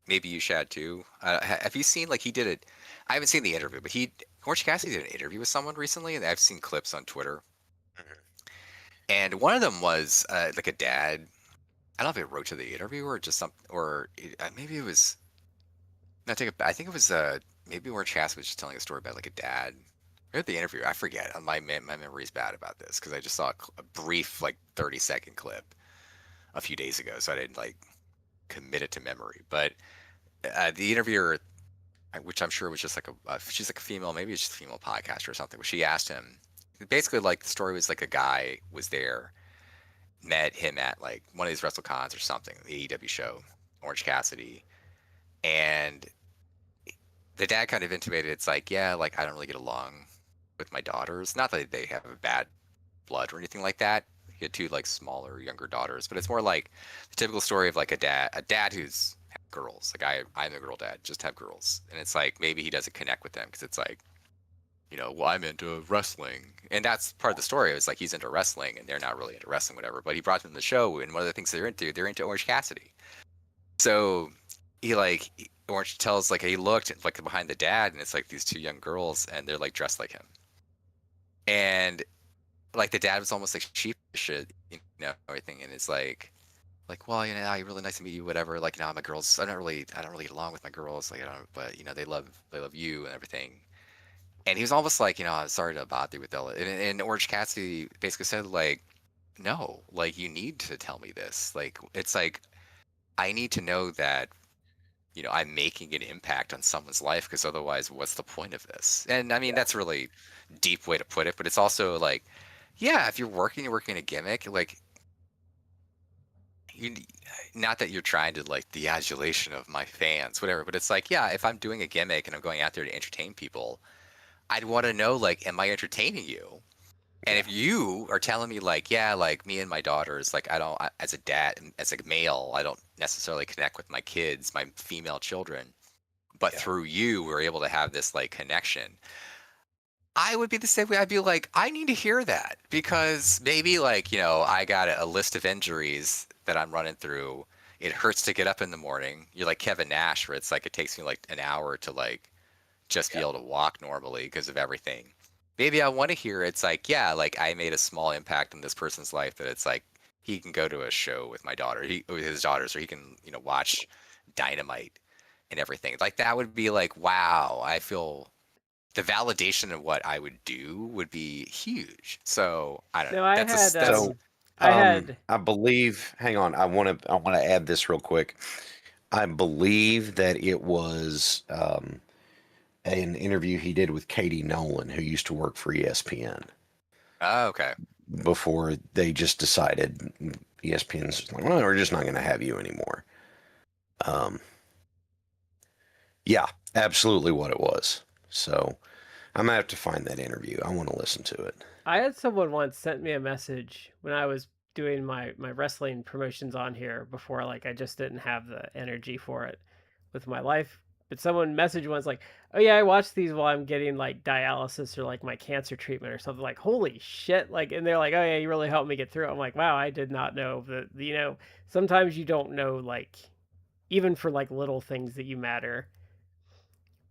Maybe you, Shad, too. Have you seen like he did it? I haven't seen the interview, but Orange Cassidy did an interview with someone recently, and I've seen clips on Twitter. And one of them was like a dad. I don't know if it wrote to the interviewer or just something, or maybe it was. No, I think it was maybe Orange Cassidy was just telling a story about like a dad. Or the interview, I forget. My memory is bad about this because I just saw a brief like 30-second clip a few days ago, so I didn't like commit it to memory. But the interviewer, which I'm sure was just like she's like a female, maybe it's just a female podcaster or something. But she asked him, basically like the story was like a guy was there, met him at like one of these WrestleCons or something, the AEW show, Orange Cassidy, and the dad kind of intimated it's like, yeah, like I don't really get along with my daughters. Not that they have a bad blood or anything like that. He had two like smaller, younger daughters, but it's more like the typical story of like a dad who's had girls. Like I'm a girl dad, just have girls, and it's like maybe he doesn't connect with them because it's like, well, I'm into wrestling, and that's part of the story. It was like he's into wrestling, and they're not really into wrestling, whatever. But he brought them to the show, and one of the things they're into Orange Cassidy. So Orange tells like he looked like behind the dad, and it's like these two young girls, and they're like dressed like him, and like the dad was almost like sheepish, everything, and it's like, well, really nice to meet you, whatever. Like, my girls, I don't really get along with my girls, like, I don't, but they love you and everything. And he was almost like, I'm sorry to bother you with all. And Orange Cassidy basically said like, no, like you need to tell me this. Like, it's like I need to know that I'm making an impact on someone's life, because otherwise, what's the point of this? And I mean, Yeah. that's a really deep way to put it, but it's also like, yeah, if you're working a gimmick, like you, not that you're trying to like the adulation of my fans, whatever, but it's like, yeah, if I'm doing a gimmick and I'm going out there to entertain people, I'd want to know, like, am I entertaining you? And Yeah. if you are telling me like, yeah, like me and my daughters, like as a dad, as a male, I don't necessarily connect with my kids, my female children, but Yeah. through you, we're able to have this like connection. I would be the same way. I'd be like, I need to hear that, because maybe like, I got a list of injuries that I'm running through. It hurts to get up in the morning. You're like Kevin Nash, where it's like it takes me like an hour to like just be Yeah. able to walk normally because of everything. Maybe I want to hear it's like, yeah, like I made a small impact in this person's life, that it's like he can go to a show with my daughter, with his daughters, or he can, watch Dynamite and everything. Like that would be like, wow, I feel the validation of what I would do would be huge. So I don't No, know. I That's had a, that's So, I had I believe. Hang on. I want to add this real quick. I believe that it was an interview he did with Katie Nolan, who used to work for ESPN, oh, okay. before they just decided ESPN's like, well, we're just not going to have you anymore. Um, yeah, absolutely what it was. So I'm gonna have to find that interview. I want to listen to it. I had someone once sent me a message when I was doing my wrestling promotions on here before, like I just didn't have the energy for it with my life. But someone messaged once like, "Oh yeah, I watch these while I'm getting like dialysis or like my cancer treatment or something." Like, holy shit! Like, and they're like, "Oh yeah, you really helped me get through it." I'm like, "Wow, I did not know that." Sometimes you don't know, like even for like little things that you matter.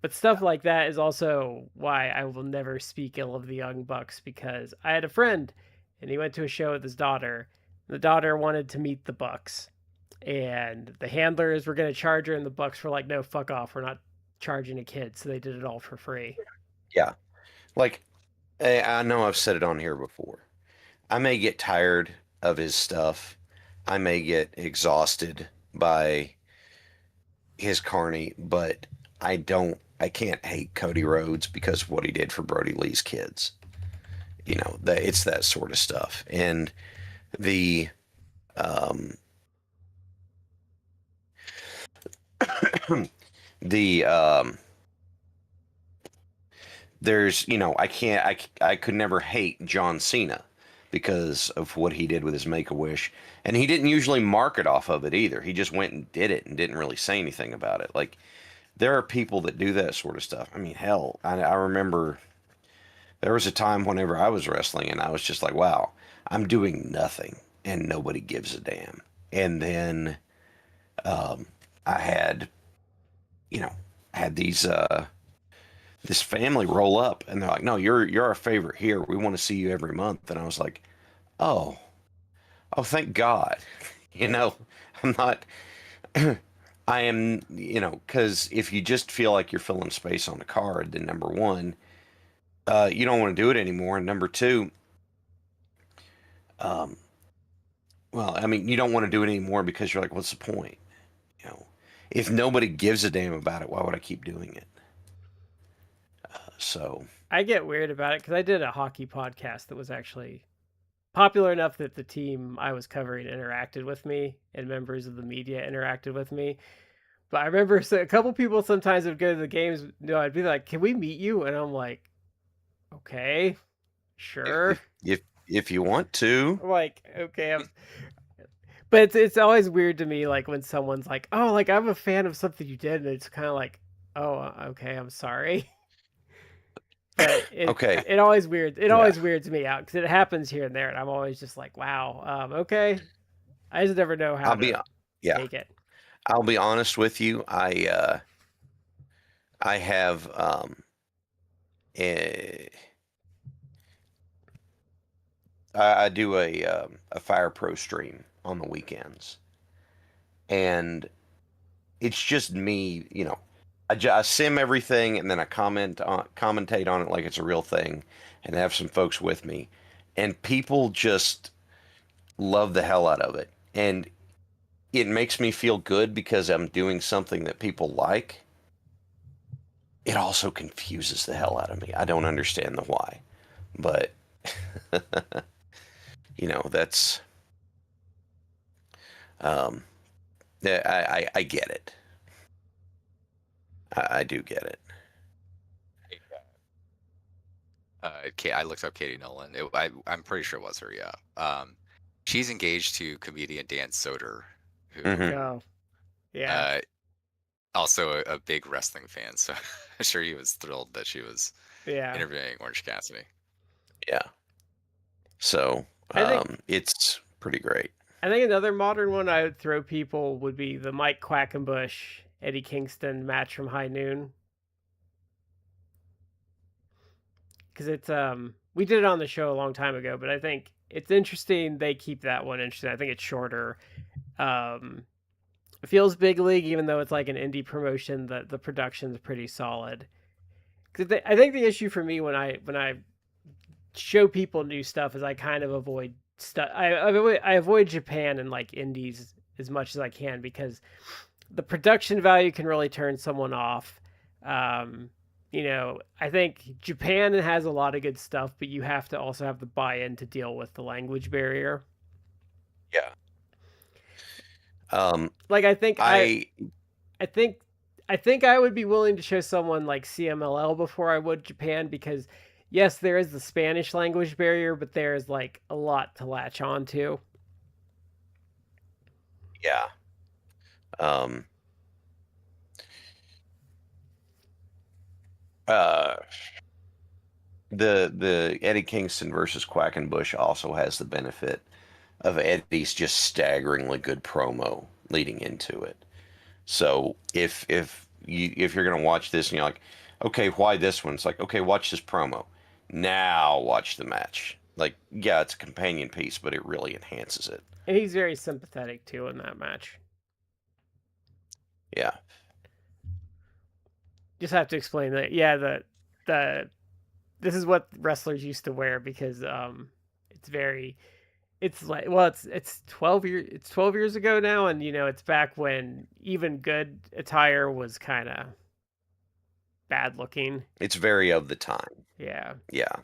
But stuff like that is also why I will never speak ill of the Young Bucks, because I had a friend and he went to a show with his daughter. The daughter wanted to meet the Bucks, and the handlers were going to charge her, and the Bucks were like, "No, fuck off. We're not charging a kid." So they did it all for free. Yeah, like I know I've said it on here before. I may get tired of his stuff. I may get exhausted by his carny, but I can't hate Cody Rhodes because of what he did for Brody Lee's kids. That it's that sort of stuff. And the um the there's I could never hate John Cena because of what he did with his Make-A-Wish, and he didn't usually market off of it either. He just went and did it and didn't really say anything about it. Like, there are people that do that sort of stuff. I mean, hell, I remember there was a time whenever I was wrestling and I was just like, wow, I'm doing nothing and nobody gives a damn. And then um, I had, you know, had these this family roll up and they're like, no, you're our favorite here. We want to see you every month. And I was like, oh, oh, thank God. You know, I'm not. I am, because if you just feel like you're filling space on a card, then number one, you don't want to do it anymore. And number two, um, well, I mean, you don't want to do it anymore because you're like, what's the point? You know, if nobody gives a damn about it, why would I keep doing it? So, I get weird about it because I did a hockey podcast that was actually popular enough that the team I was covering interacted with me and members of the media interacted with me. But I remember a couple people sometimes would go to the games. I'd be like, "Can we meet you?" And I'm like, "Okay, if sure." if if if you want to, I'm like, "Okay." But it's always weird to me, like when someone's like, "Oh, like I'm a fan of something you did," and it's kind of like, "Oh, okay, I'm sorry." But it okay, it always weird. It yeah, always weirds me out because it happens here and there, and I'm always just like, "Wow, okay." I just never know I'll how be, to yeah, take it. I'll be honest with you. I have eh, I do a Fire Pro stream on the weekends, and it's just me. I sim everything, and then I commentate on it like it's a real thing, and have some folks with me, and people just love the hell out of it. And it makes me feel good because I'm doing something that people like. It also confuses the hell out of me. I don't understand the why, but that's um, yeah, I get it. I do get it. I looked up Katie Nolan. I'm pretty sure it was her. Yeah. She's engaged to comedian Dan Soder, who Hmm. Oh, yeah, uh, also a big wrestling fan. So I'm sure he was thrilled that she was yeah. interviewing Orange Cassidy. Yeah. So I think it's pretty great. I think another modern one I would throw people would be the Mike Quackenbush Eddie Kingston match from High Noon, because it's we did it on the show a long time ago, but I think it's interesting they keep that one interesting. I think it's shorter. Um, it feels big league even though it's like an indie promotion. The production's pretty solid. Because I think the issue for me when I show people new stuff is I kind of avoid stuff. I avoid Japan and like indies as much as I can because the production value can really turn someone off. Um, I think Japan has a lot of good stuff, but you have to also have the buy-in to deal with the language barrier. Yeah. Um, Like I think I I I think I think I would be willing to show someone like CMLL before I would Japan because yes, there is the Spanish language barrier, but there's like a lot to latch on to. yeah. Um, uh, the Eddie Kingston versus Quackenbush also has the benefit of Eddie's just staggeringly good promo leading into it. So if you're gonna watch this and you're like, okay, why this one? It's like, okay, watch this promo. Now watch the match. Like, yeah, it's a companion piece, but it really enhances it. And he's very sympathetic too in that match. Yeah. Just have to explain that. Yeah, the this is what wrestlers used to wear because it's very it's like well it's 12 years ago now, and it's back when even good attire was kind of bad looking. It's very of the time. Yeah, Yeah.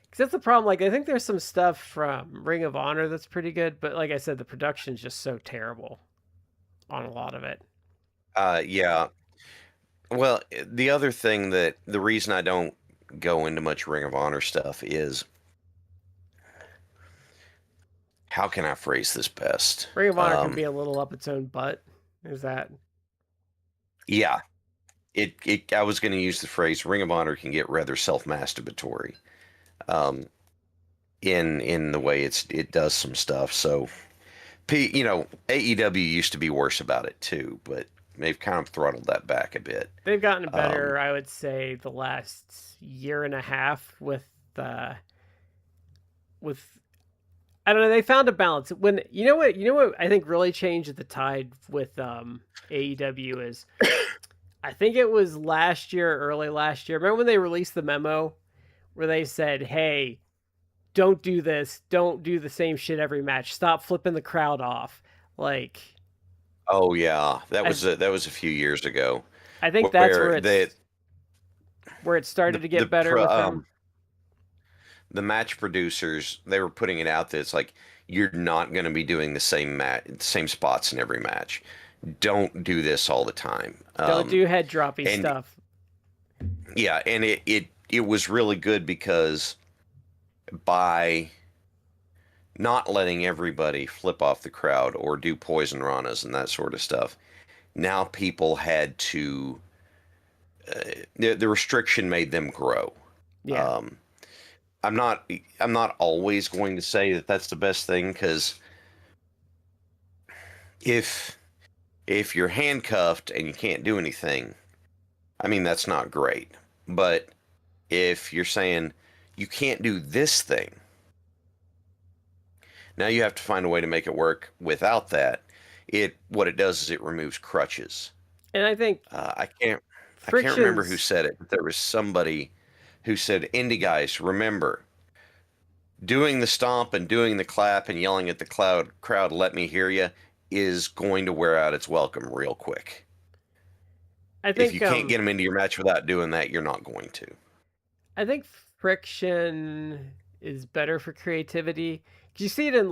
because that's the problem. Like I think there's some stuff from Ring of Honor that's pretty good, but like I said, the production's just so terrible on a lot of it. Yeah. Well, the other thing that the reason I don't go into much Ring of Honor stuff is how can I phrase this best? Ring of Honor can be a little up its own butt. Is that Yeah, it I was going to use the phrase Ring of Honor can get rather self-masturbatory um, in the way it does some stuff. So, AEW used to be worse about it too, but they've kind of throttled that back a bit. they've gotten Um, better? I would say the last year and a half with I don't know. They found a balance when you know what I think really changed the tide with AEW is I think it was last year, early last year. Remember when they released the memo where they said, "Hey, don't do this. Don't do the same shit every match. Stop flipping the crowd off." Like oh yeah, that I was that was a few years ago I think that's where where it started to the get better with them. the match producers, they were putting it out that it's like you're not going to be doing the same spots in every match. Don't do this all the time. Don't do head droppy And stuff. yeah, and it was really good because by not letting everybody flip off the crowd or do poison ranas and that sort of stuff, now people had to the restriction made them grow. Yeah. Um, I'm not I'm not always going to say that that's the best thing because if if you're handcuffed and you can't do anything, I mean that's not great. But if you're saying you can't do this thing, now you have to find a way to make it work without that. It what it does is it removes crutches. And I think Uh, I can't I can't remember who frictions said it, but there was somebody who said, "Indie guys, remember doing the stomp and doing the clap and yelling at the crowd, let me hear you, is going to wear out its welcome real quick. I If you think can't get them into your match without doing that, you're not going to. I think friction is better for creativity. 'Cause you see it in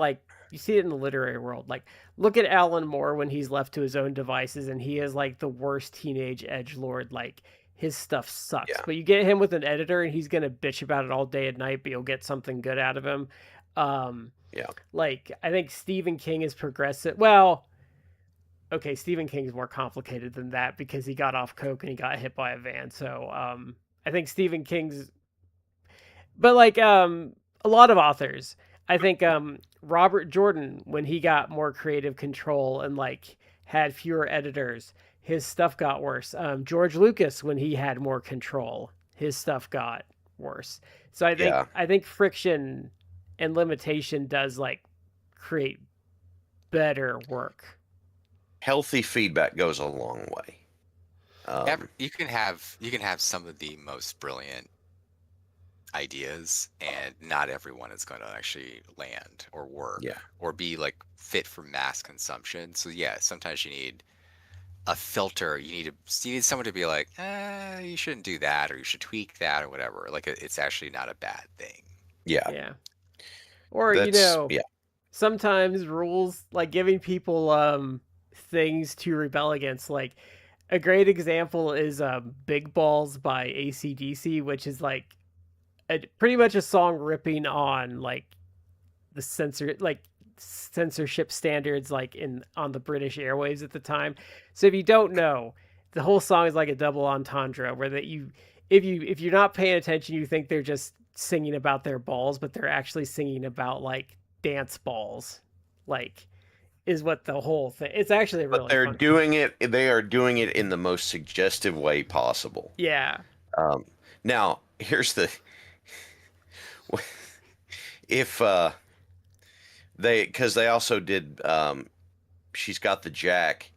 the literary world. Like look at Alan Moore when he's left to his own devices and he is like the worst teenage edgelord. Like his stuff sucks. Yeah. But you get him with an editor and he's gonna bitch about it all day and night, but you'll get something good out of him. Yeah. Like I think Stephen King is progressive. Well, okay, Stephen King's more complicated than that because he got off coke and he got hit by a van. So I think Stephen King's, but like a lot of authors, I think Robert Jordan, when he got more creative control and like had fewer editors, his stuff got worse. George Lucas, when he had more control, his stuff got worse. So Yeah. I think friction and limitation does like create better work. Healthy feedback goes a long way. You can have some of the most brilliant ideas, and not everyone is going to actually land or work Yeah. or be like fit for mass consumption. So yeah, sometimes you need a filter. You need someone to be like, you shouldn't do that, or you should tweak that, or whatever. Like it's actually not a bad thing. Yeah. Yeah. Or That's yeah. sometimes rules like giving people things to rebel against. Like a great example is Big Balls by AC/DC, which is like pretty much a song ripping on like the censorship standards like on the British airwaves at the time. So if you don't know, the whole song is like a double entendre where that if you're not paying attention, you think they're just singing about their balls, but they're actually singing about like dance balls. Like is what the whole thing. It's actually really But they're fun. doing it. They are doing it in the most suggestive way possible. Yeah. Now, here's the if because they also did She's Got the Jack,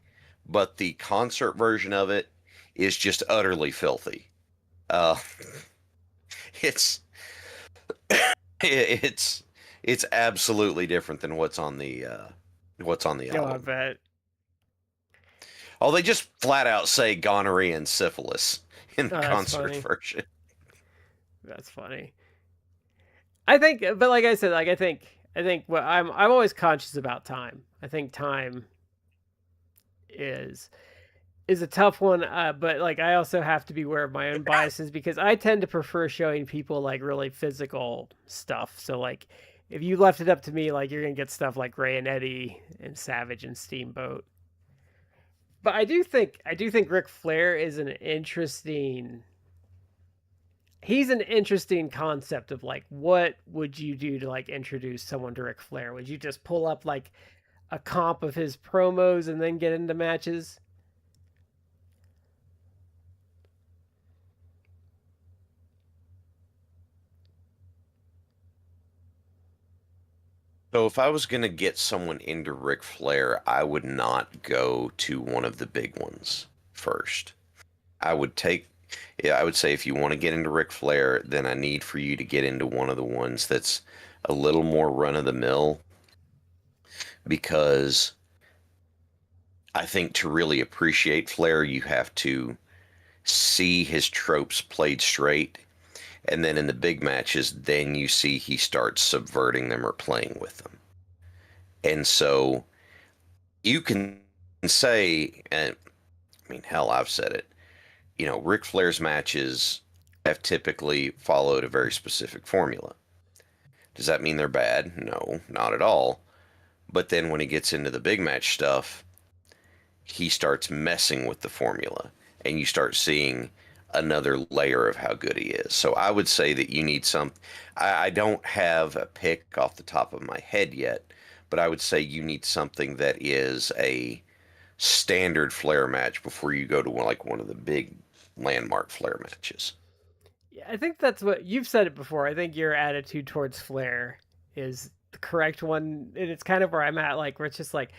but the concert version of it is just utterly filthy. It's it's absolutely different than what's on the I album. bet. Oh, they just flat out say gonorrhea and syphilis in the Oh, that's concert funny. version. That's funny. I think, but like I said, like I think what I'm always conscious about time. I think time is a tough one, but like I also have to be aware of my own biases because I tend to prefer showing people like really physical stuff. So like if you left it up to me, like you're gonna get stuff like Ray and Eddie and Savage and Steamboat. But I do think Ric Flair is an interesting. He's an interesting concept of like what would you do to like introduce someone to Ric Flair? Would you just pull up like a comp of his promos and then get into matches? So if I was going to get someone into Ric Flair, I would not go to one of the big ones first. I would say if you want to get into Ric Flair, then I need for you to get into one of the ones that's a little more run of the mill, because I think to really appreciate Flair, you have to see his tropes played straight. And then in the big matches, then you see he starts subverting them or playing with them. And so you can say, and I mean, hell, I've said it, Ric Flair's matches have typically followed a very specific formula. Does that mean they're bad? No, not at all. But then when he gets into the big match stuff, he starts messing with the formula, and you start seeing another layer of how good he is. So I would say that you need I don't have a pick off the top of my head yet, but I would say you need something that is a standard Flair match before you go to one of the big landmark Flair matches. Yeah, I think that's what you've said it before. I think your attitude towards Flair is the correct one, and it's kind of where I'm at. Like, where it's just like,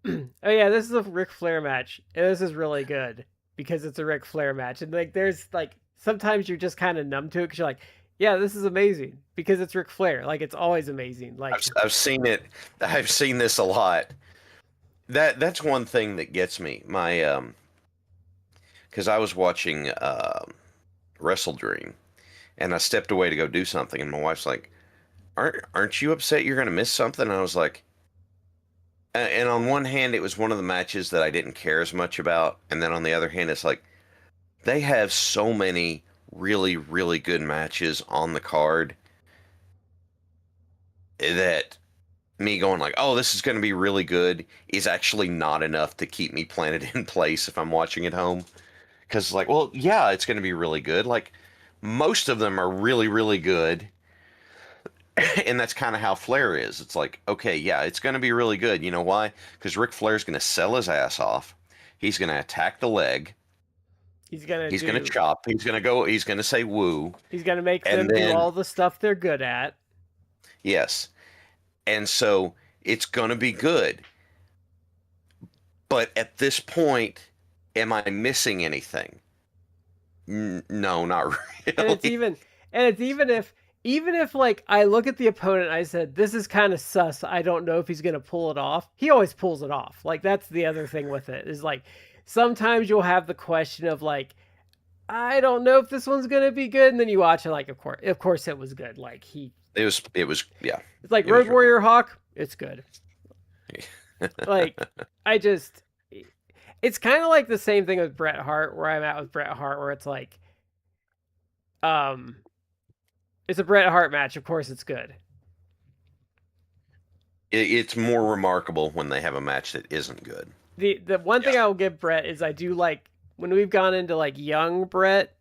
oh yeah, this is a Ric Flair match, and this is really good because it's a Ric Flair match. And like, there's like sometimes you're just kind of numb to it because you're like, yeah, this is amazing because it's Ric Flair. Like, it's always amazing. Like, I've seen it. I've seen this a lot. that's one thing that gets me. My because I was watching Wrestle Dream, and I stepped away to go do something, and my wife's like, "Aren't you upset you're going to miss something?" And I was like, and on one hand, it was one of the matches that I didn't care as much about, and then on the other hand, it's like they have so many really, really good matches on the card that me going like, "Oh, this is going to be really good," is actually not enough to keep me planted in place if I'm watching at home. Because like, well, yeah, it's going to be really good. Like most of them are really, really good, and that's kind of how Flair is. It's like, okay, yeah, it's going to be really good. You know why? Because Ric Flair's going to sell his ass off. He's going to attack the leg. He's gonna He's going to chop. He's going to go. He's going to say woo. He's gonna make And them do then all the stuff they're good at. yes, and so it's going to be good. But at this point, am I missing anything? No, not really. And it's even if like I look at the opponent and I said this is kind of sus, I don't know if he's gonna pull it off. He always pulls it off. Like that's the other thing with it is like sometimes you'll have the question of like I don't know if this one's gonna be good, and then you watch it like of course it was good. Like It was yeah. it's like It Road was Warrior Hawk, it's good. Like I just it's kind of like the same thing with Bret Hart where I'm at with Bret Hart where it's like um it's a Bret Hart match, of course it's good. It's more remarkable when they have a match that isn't good. The one thing I will give Bret is I do like when we've gone into like young Bret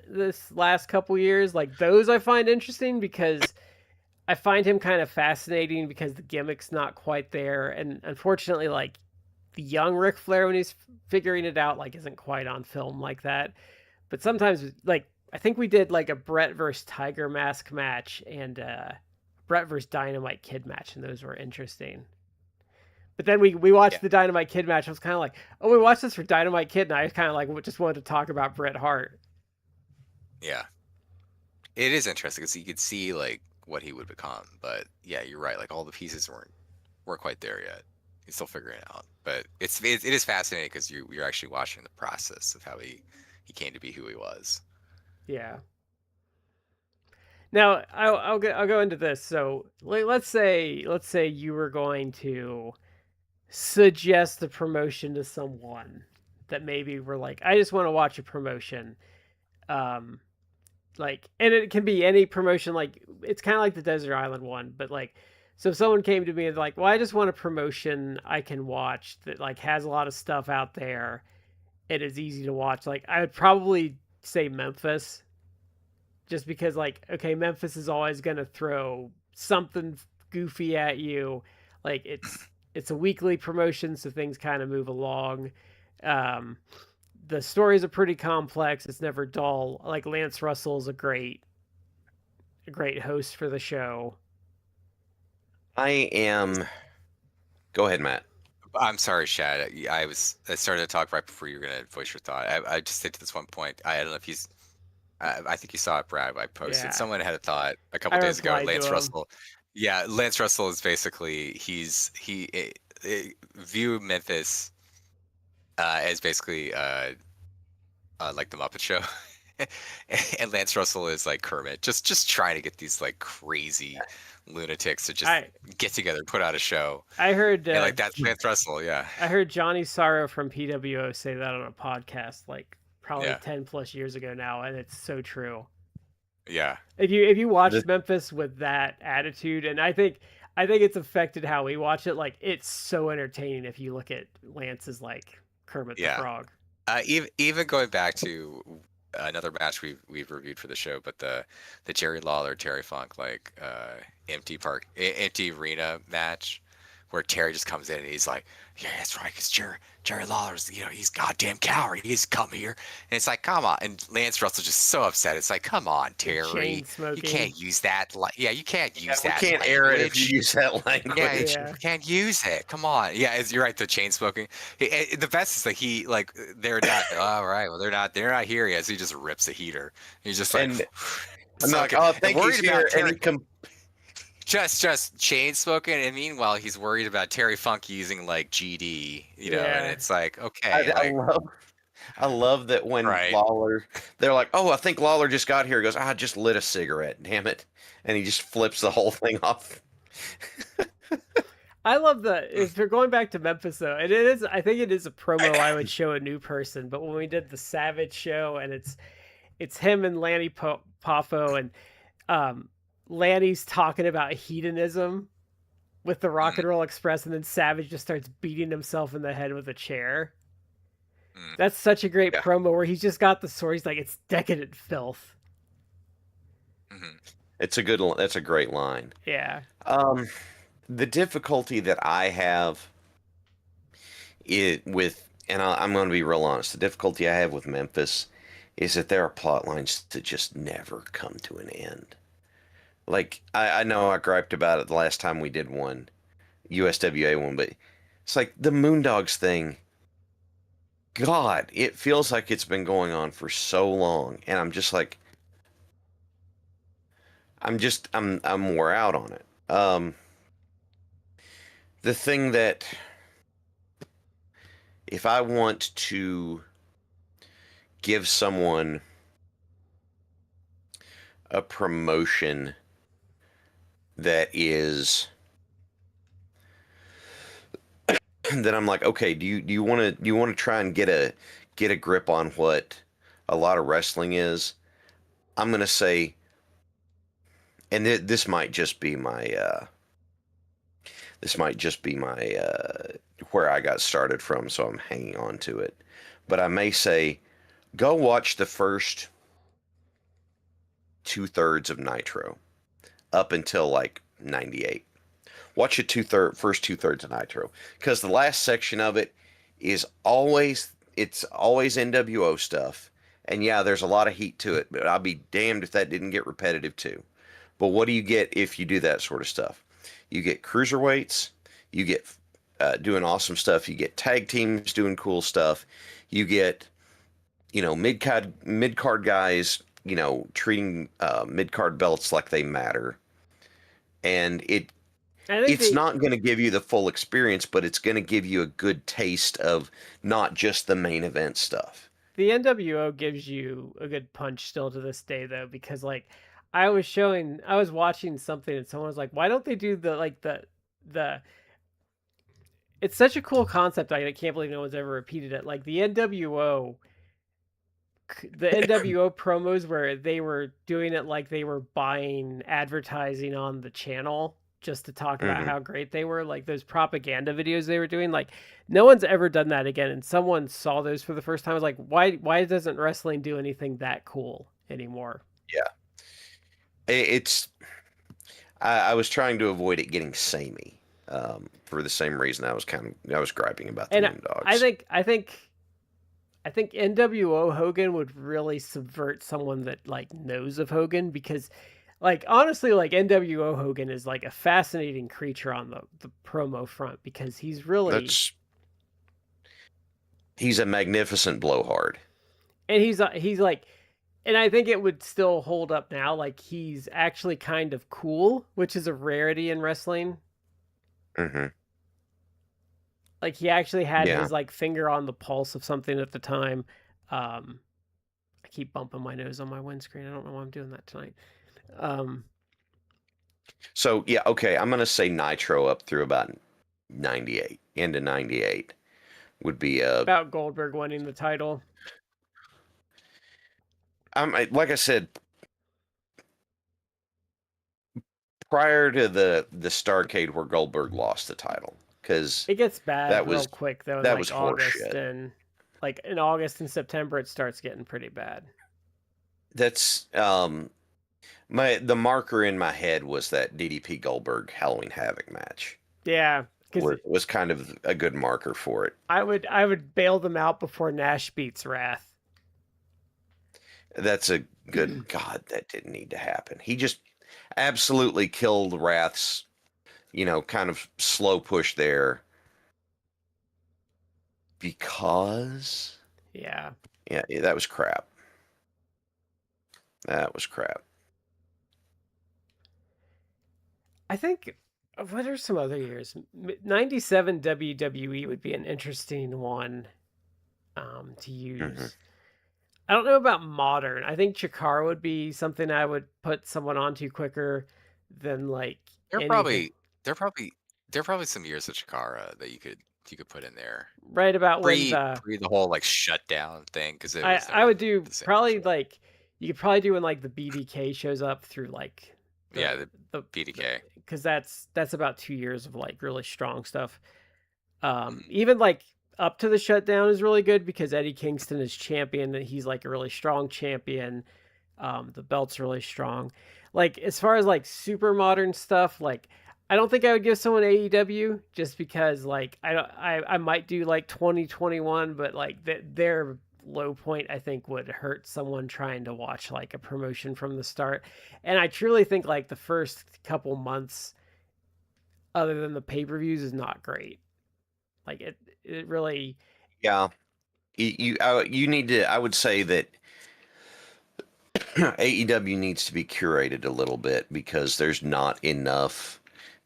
this last couple years, like those I find interesting because I find him kind of fascinating because the gimmick's not quite there, and unfortunately, like the young Ric Flair when he's figuring it out, like isn't quite on film like that. But sometimes, like I think we did like a Bret versus Tiger Mask match and Bret versus Dynamite Kid match, and those were interesting. But then we watched the Dynamite Kid match. I was kind of like, oh, we watched this for Dynamite Kid, and I kind of like just wanted to talk about Bret Hart. Yeah, it is interesting because you could see like what he would become. But yeah, you're right. Like all the pieces weren't quite there yet. He's still figuring it out. But it is fascinating because you're actually watching the process of how he came to be who he was. Yeah. Now I'll go into this. So let's say you were going to suggest a promotion to someone that maybe were like, I just want to watch a promotion. Like, and it can be any promotion. Like it's kind of like the Desert Island one, but like, so if someone came to me and like, well, I just want a promotion I can watch that like has a lot of stuff out there. It is easy to watch. Like I would probably say Memphis just because like okay Memphis is always going to throw something goofy at you like it's a weekly promotion so things kind of move along. um the stories are pretty complex, it's never dull. Like Lance Russell is a great host for the show. I am. Go ahead, Matt. I'm sorry, Shad. I started to talk right before you were gonna voice your thought. I just said to this one point. I don't know if he's. I think you saw it, Brad. I posted. Yeah. Someone had a thought a couple I days ago. replied to Lance him. Russell. Yeah, Lance Russell is basically view Memphis as basically like the Muppet Show. And Lance Russell is like Kermit, just trying to get these like crazy lunatics to just get together and put out a show. I heard and like that's Lance Russell, yeah. I heard Johnny Sorrow from PWO say that on a podcast like probably 10 plus years ago now, and it's so true. Yeah. If you watch Memphis with that attitude, and I think it's affected how we watch it. Like it's so entertaining if you look at Lance's like Kermit the Frog. Even going back to another match we've reviewed for the show, but the Jerry Lawler Terry Funk like empty arena match where Terry just comes in and he's like, yeah, that's right, because Jerry Lawler's, he's goddamn coward. He's come here. And it's like, come on. And Lance Russell's just so upset. It's like, come on, Terry. You can't use that. You can't use that. We can't air it if you use that language. Yeah, we can't use it. Come on. Yeah, you're right. The chain smoking. The best is like they're not. All right. Well, they're not here yet. So he just rips the heater. He's just like, I'm like, oh, thank you, here. just chain smoking, and meanwhile he's worried about Terry Funk using like GD, and Yeah. it's like, I, okay, I like, love I love that when right. Lawler, they're like, "Oh, I think Lawler just got here." He goes, "I just lit a cigarette, damn it," and he just flips the whole thing off. I love if you're going back to Memphis though, and it is, I think it is a promo I would show a new person. But when we did the Savage show, and it's him and Lanny Poffo, and um, Lanny's talking about hedonism with the Rock Mm, and Roll Express, and then Savage just starts beating himself in the head with a chair. mm, That's such a great Yeah, promo where he's just got the sword. He's like, it's decadent filth. mhm, that's a great line. Yeah. Um, the difficulty that I have and I'm going to be real honest, the difficulty I have with Memphis is that there are plot lines that just never come to an end. Like I know I griped about it the last time we did one, USWA one, but it's like the Moondogs thing. God, it feels like it's been going on for so long, and I'm just like, I'm wore out on it. The thing that if I want to give someone a promotion that is that I'm like, okay, do you want to try and get a grip on what a lot of wrestling is? I'm gonna say, and this might just be my where I got started from, so I'm hanging on to it. But I may say, go watch the first 2/3 of Nitro up until like 98. Watch the first 2/3 of Nitro, because the last section of it is always NWO stuff, and yeah, there's a lot of heat to it, but I'll be damned if that didn't get repetitive too. But what do you get if you do that sort of stuff? You get cruiserweights, you get doing awesome stuff, you get tag teams doing cool stuff, you get mid card guys treating mid card belts like they matter, and I think it's the not going to give you the full experience, but it's going to give you a good taste of not just the main event stuff. the NWO gives you a good punch still to this day though, because like I was watching something and someone was like, why don't they do the it's such a cool concept. I can't believe no one's ever repeated it. Like the NWO promos where they were doing it like they were buying advertising on the channel just to talk about Hmm. how great they were, like those propaganda videos they were doing. Like no one's ever done that again, and someone saw those for the first time. I was like, why doesn't wrestling do anything that cool anymore? Yeah, it's. I was trying to avoid it getting samey, for the same reason I was griping about the And I Moondogs. think I think I think NWO Hogan would really subvert someone that like knows of Hogan, because like honestly like NWO Hogan is like a fascinating creature on the promo front, because That's He's a magnificent blowhard. he's like, and I think it would still hold up now, like he's actually kind of cool, which is a rarity in wrestling. Hmm. Like he actually had Yeah. his like finger on the pulse of something at the time. um I keep bumping my nose on my windscreen. I don't know why I'm doing that tonight. um So yeah, okay. I'm gonna say Nitro up through about 98, into 98 would be about Goldberg winning the title. like I said, prior to the Starcade where Goldberg lost the title, because It gets bad that real was quick though in that like was August, horseshit. and like in August and September it starts getting pretty bad. That's the marker in my head was that DDP Goldberg Halloween Havoc match Yeah, because was kind of a good marker for it. I would bail them out before Nash beats Wrath. That's a good God, that didn't need to happen. He just absolutely killed Wrath's, kind of slow push there because Yeah, yeah, that was crap. That was crap. I think what are some other years? 97 WWE would be an interesting one to Hmm. use. I don't know about modern. I think Chikara would be something I would put someone onto quicker than like There are anything. probably there are probably there are probably some years of Chikara that you could put in there. Right about when Pre the whole like shutdown thing because it was I never would do the same for probably sure. like you could probably do when like the BDK shows up through like Yeah, the the the PDK. because that's about 2 years of like really strong stuff. Mhm. Even like up to the shutdown is really good because Eddie Kingston is champion and he's like a really strong champion. The belt's really strong. Like as far as like super modern stuff, like I don't think I would give someone AEW just because like I don't I might do like 2021, but like their low point I think would hurt someone trying to watch like a promotion from the start. And I truly think like the first couple months other than the pay-per-views is not great. Like it really Yeah, you need to. I would say that AEW needs to be curated a little bit because there's not enough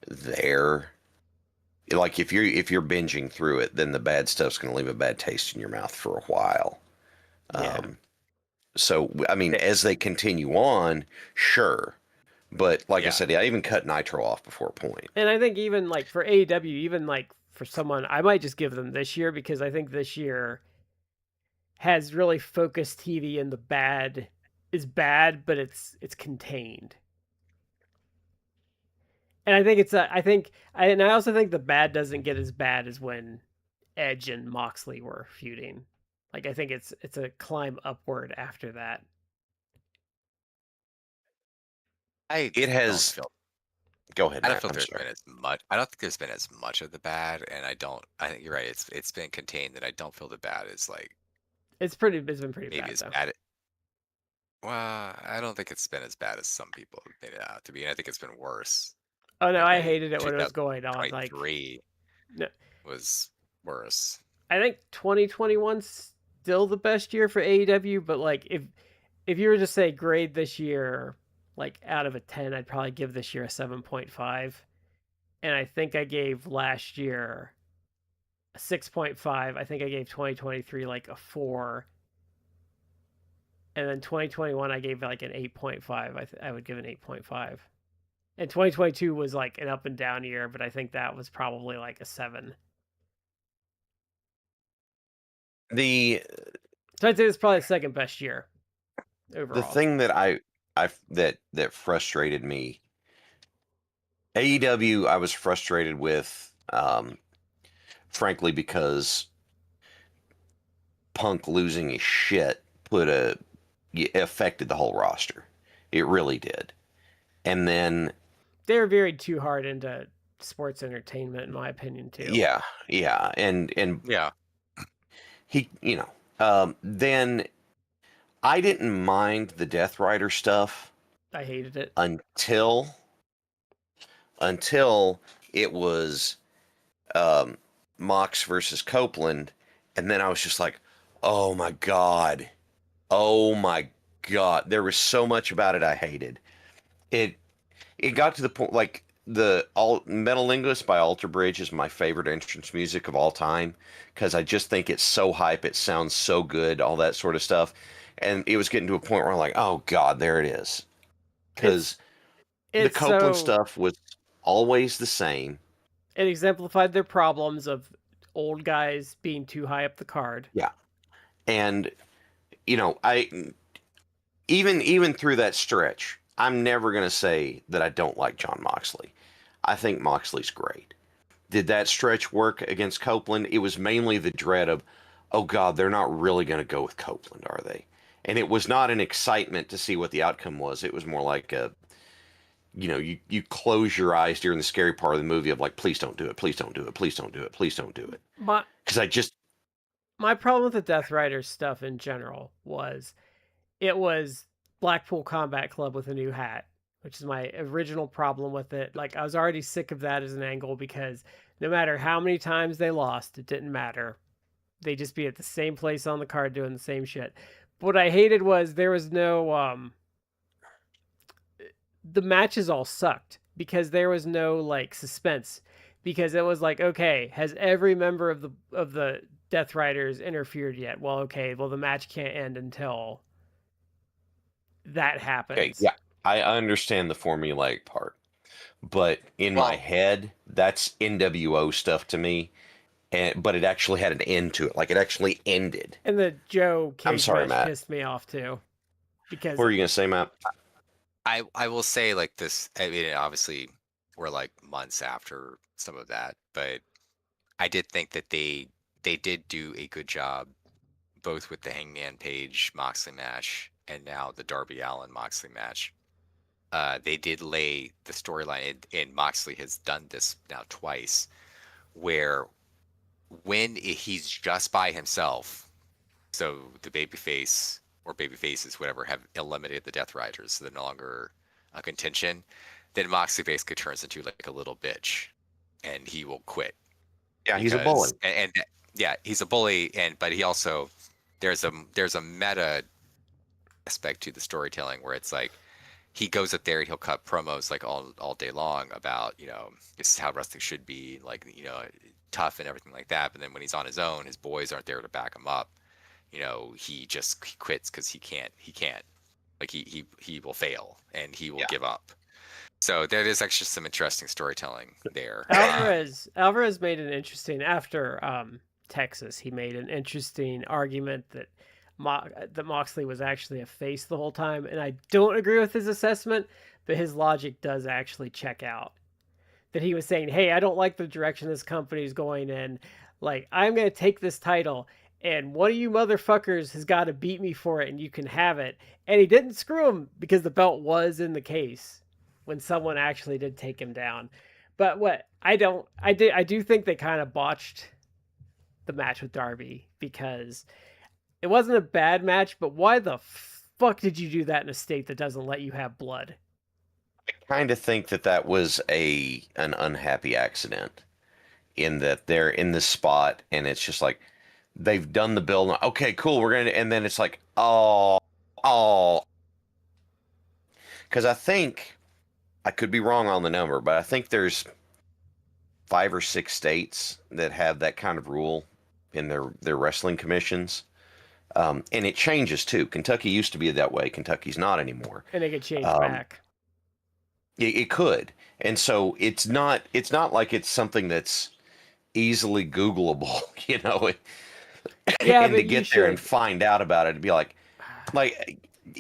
there. Like if you're binging through it, then the bad stuff's going to leave a bad taste in your mouth for a while. yeah. Um, so I mean, as they continue on, sure, but like I Yeah. said, I even cut Nitro off before a point. And I think even like for AEW, even like for someone, I might just give them this year because I think this year has really focused TV and the bad is bad, but it's contained. And I think and I also think the bad doesn't get as bad as when Edge and Moxley were feuding. Like I think it's a climb upward after that. I It don't has. feel Go ahead, I don't Matt. feel I'm there's sorry. been as much. I don't think there's been as much of the bad, and I think you're right. It's been contained, and I don't feel the bad is like It's been pretty maybe bad as though. bad. Well, I don't think it's been as bad as some people have made it out to be, and I think it's been worse. Oh no, Like I I think hated it when it was going on. Like 2023 no, was worse. I think 2021's still the best year for AEW, but like if you were to say grade this year like out of a 10, I'd probably give this year a 7.5. And I think I gave last year a 6.5. I think I gave 2023 like a 4. And then 2021 I gave like an 8.5. I would give an 8.5. And 2022 was like an up and down year, but I think that was probably like a 7. The So I'd say it's probably the second best year the overall. thing that that frustrated me, AEW, I was frustrated with, frankly, because Punk losing his shit affected the whole roster. It really did. And then, They were very too hard into sports entertainment, in my opinion, too. yeah, yeah, and Yeah, he, then I didn't mind the Death Rider stuff I hated it. until until it was um, Mox versus Copeland, and then I was just like, oh my god, oh my god, there was so much about it I hated. It it got to the point like the all Metal Linguist by Alter Bridge is my favorite entrance music of all time because I just think it's so hype, it sounds so good, all that sort of stuff. And it was getting to a point where I'm like, oh god, there it is. It's Because the it's Copeland so stuff was always the same. it exemplified their problems of old guys being too high up the card. Yeah. And I even through that stretch, I'm never going to say that I don't like John Moxley. I think Moxley's great. Did that stretch work against Copeland? It was mainly the dread of, oh God, they're not really going to go with Copeland, are they? And it was not an excitement to see what the outcome was. It was more like you close your eyes during the scary part of the movie of like, please don't do it, please don't do it, please don't do it, please don't do it. My Because I just, my problem with the Death Riders stuff in general was it was Blackpool Combat Club with a new hat, which is my original problem with it. Like I was already sick of that as an angle because no matter how many times they lost, it didn't matter. They just be at the same place on the card doing the same shit. But what I hated was there was no the matches all sucked. because there was no like suspense, because it was like, okay, has every member of the Death Riders interfered yet? Well, okay, well the match can't end until that Okay, happens. yeah, I understand the formulaic part, but in my Well, head, that's NWO stuff to me. And but it actually had an end to it. Like it actually ended. And the Joe I'm cage sorry, match Matt. pissed me off too, What because were you gonna say, Matt? I will say like this. I mean, obviously, we're like months after some of that, but I did think that they did do a good job both with the Hangman Page Moxley match and now the Darby Allin Moxley match. They did lay the storyline, and Moxley has done this now twice, where when he's just by himself, so the babyface or babyfaces, whatever, have eliminated the Death Riders, so they're no longer a contention, then Moxley basically turns into like a little bitch, and he will quit Yeah, he's a bully. because and yeah, he's a bully, and but he also there's a meta aspect to the storytelling where it's like he goes up there and he'll cut promos like all day long about, this is how wrestling should be, like, tough and everything like that. But then when he's on his own, his boys aren't there to back him up. He quits because he can't like he will fail and he will Yeah. give up. So there is actually some interesting storytelling there. Alvarez made an interesting after Texas. He made an interesting argument that that Moxley was actually a face the whole time, and I don't agree with his assessment, but his logic does actually check out. That he was saying, "Hey, I don't like the direction this company's going in. Like, I'm going to take this title, and one of you motherfuckers has got to beat me for it, and you can have it." And he didn't screw him because the belt was in the case when someone actually did take him down. But what I do think they kind of botched the match with Darby, because it wasn't a bad match, but why the fuck did you do that in a state that doesn't let you have blood? Kind of think that that was an unhappy accident in that they're in this spot and it's just like they've done the build. Okay, cool. We're gonna, and then it's like, oh, because I think I could be wrong on the number, but I think there's 5 or 6 states that have that kind of rule in their wrestling commissions. And it changes too. Kentucky used to be that way. Kentucky's not anymore. And it could change Um, back. it could, and so it's not like it's something that's easily Googleable, Yeah, and to but you get there and should. find out about it and be like,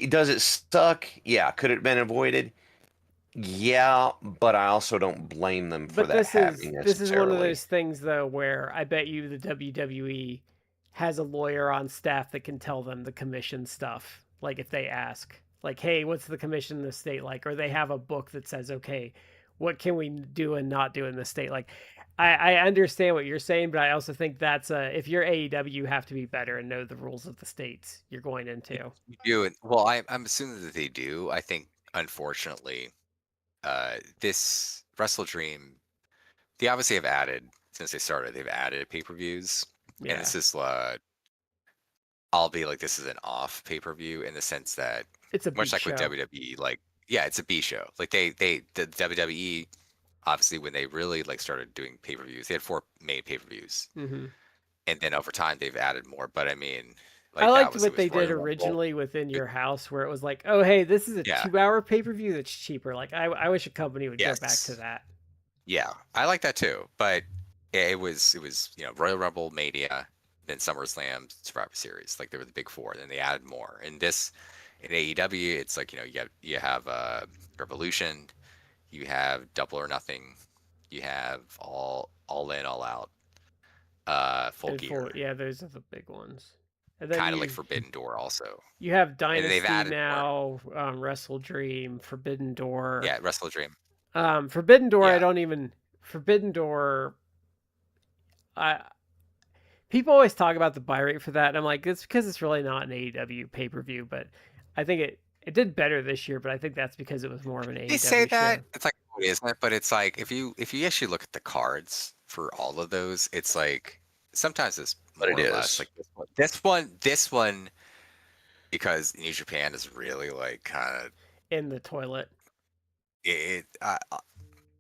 does it suck? Yeah. Could it have been avoided? Yeah, but I also don't blame them for But that this is happening this is one of necessarily. those things though where I bet you the WWE has a lawyer on staff that can tell them the commission stuff. Like if they ask, like, "Hey, what's the commission in the state like?" Or they have a book that says, "Okay, what can we do and not do in the state?" Like, I understand what you're saying, but I also think that's if you're AEW, you have to be better and know the rules of the states you're going into. You do, and well, I'm assuming that they do. I think, unfortunately, this Wrestle Dream, they obviously have added since they started. They've added pay-per-views, and Yeah, this is I'll be like, this is an off pay-per-view in the sense that, it's a much beat like with show. WWE, like, yeah, it's a B show. Like the WWE, obviously when they really like started doing pay-per-views, they had 4 main pay-per-views, Hmm. and then over time they've added more. But I mean, I like that liked was it what was they did Royal Rumble. originally within It- your house, where it was like, "Oh, hey, this is a yeah, 2 hour pay per view that's cheaper." Like, I wish a company would go back to yes, that. yeah, I like that too. But yeah, it was Royal Rumble, Mania, then SummerSlam, Survivor Series. Like they were the big 4. Then they added more. And this in AEW, it's like, you have Revolution, you have Double or Nothing, you have all in, all out, Full And full, Gear, yeah, those are the big ones. And then kind of like Forbidden Door also. you have And then they've Dynasty added more. now, Wrestle Dream, Forbidden Door. Yeah, Wrestle Dream. Forbidden Door, I Yeah. don't even Forbidden Door. I People always talk about the buy rate for that, and I'm like, it's because it's really not an AEW pay per view. But I think it did better this year. But I think that's because it was more of an They say AEW that show. it's like, what isn't it? But it's like, if you actually look at the cards for all of those, it's like sometimes it's But more it or less is. like this one, because New Japan is really like kind of In the toilet. it.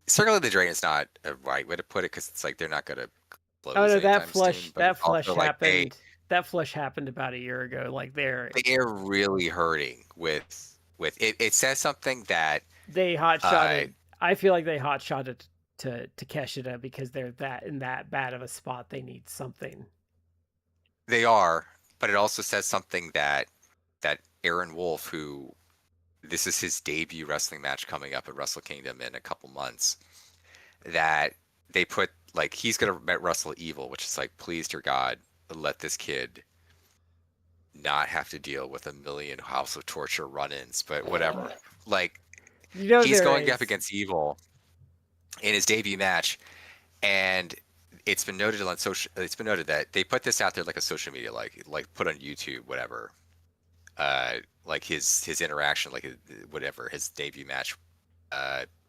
Circle of the Drain is not a right way to put it because it's like they're not going to Oh close no, anytime soon. But that it's flush also like happened. That flush happened about a year ago. Like they're really hurting with it. It says something that they hot uh shotted. I feel like they hot shotted to Takeshita because they're that bad of a spot. They need something. they are, but it also says something that Aaron Wolf, who this is his debut wrestling match coming up at Wrestle Kingdom in a couple months, that they put like he's gonna wrestle Evil, which is like, please, dear God, let this kid not have to deal with a million House of Torture run-ins, but whatever. Like You know he's there going up is. against Evil in his debut match, and it's been noted on social. It's been noted that they put this out there like a social media, like put on YouTube, whatever. Like his interaction, like whatever his debut match,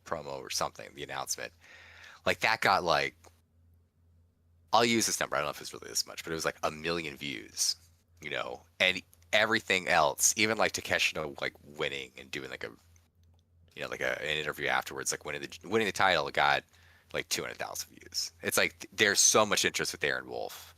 promo or something, the announcement, like that got like, I'll use this number. I don't know if it's really this much, but it was like 1 million views, and everything else, even like Takeshita like winning and doing like a, like an interview afterwards, like winning the title, got like 200,000 views. It's like there's so much interest with Aaron Wolf,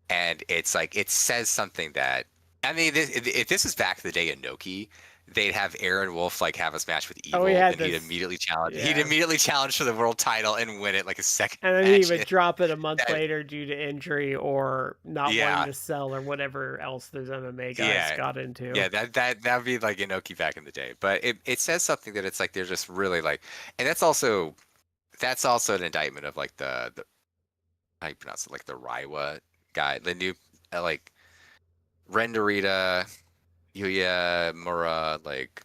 and it's like it says something that, I mean, if this was back in the day in Noki, they'd have Aaron Wolf like have his match with Oh, Evil, he had and he'd this. immediately challenge. Yeah. He'd immediately challenge for the world title and win it like a second And then match. he would drop it a month That- later due to injury or not Yeah. wanting to sell or whatever else those MMA guys Yeah. got into. Yeah, that'd be like Inoki back in the day. But it says something that it's like they're just really like, and that's also an indictment of like the how you pronounce it, like the Raiwa guy, the new like Renderita, Yuya Mura, like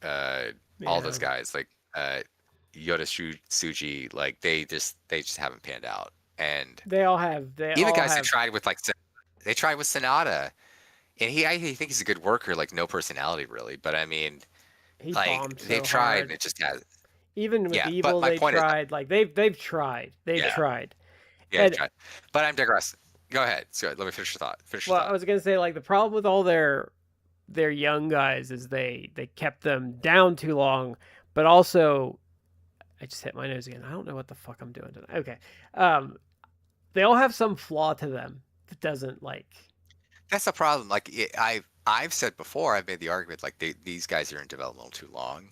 all those Yeah. guys, like Yoda Suji, like they just haven't panned out. And They all have. They even all guys have. who tried with like they tried with Sonata, and I think he's a good worker, like no personality really. But I mean, He like bombed they've so tried, hard. and it just has. Even with Yeah, but Evil, my they point is, tried. Like they've tried. They've Yeah. tried. yeah, And- tried. But I'm digressing. Go ahead. So let me finish your thought. Well, I was gonna say like the problem with all their young guys is they kept them down too long, but also I just hit my nose again. I don't know what the fuck I'm doing tonight. Okay, they all have some flaw to them that doesn't like. That's the problem. Like I've said before, I've made the argument like these guys are in developmental too long.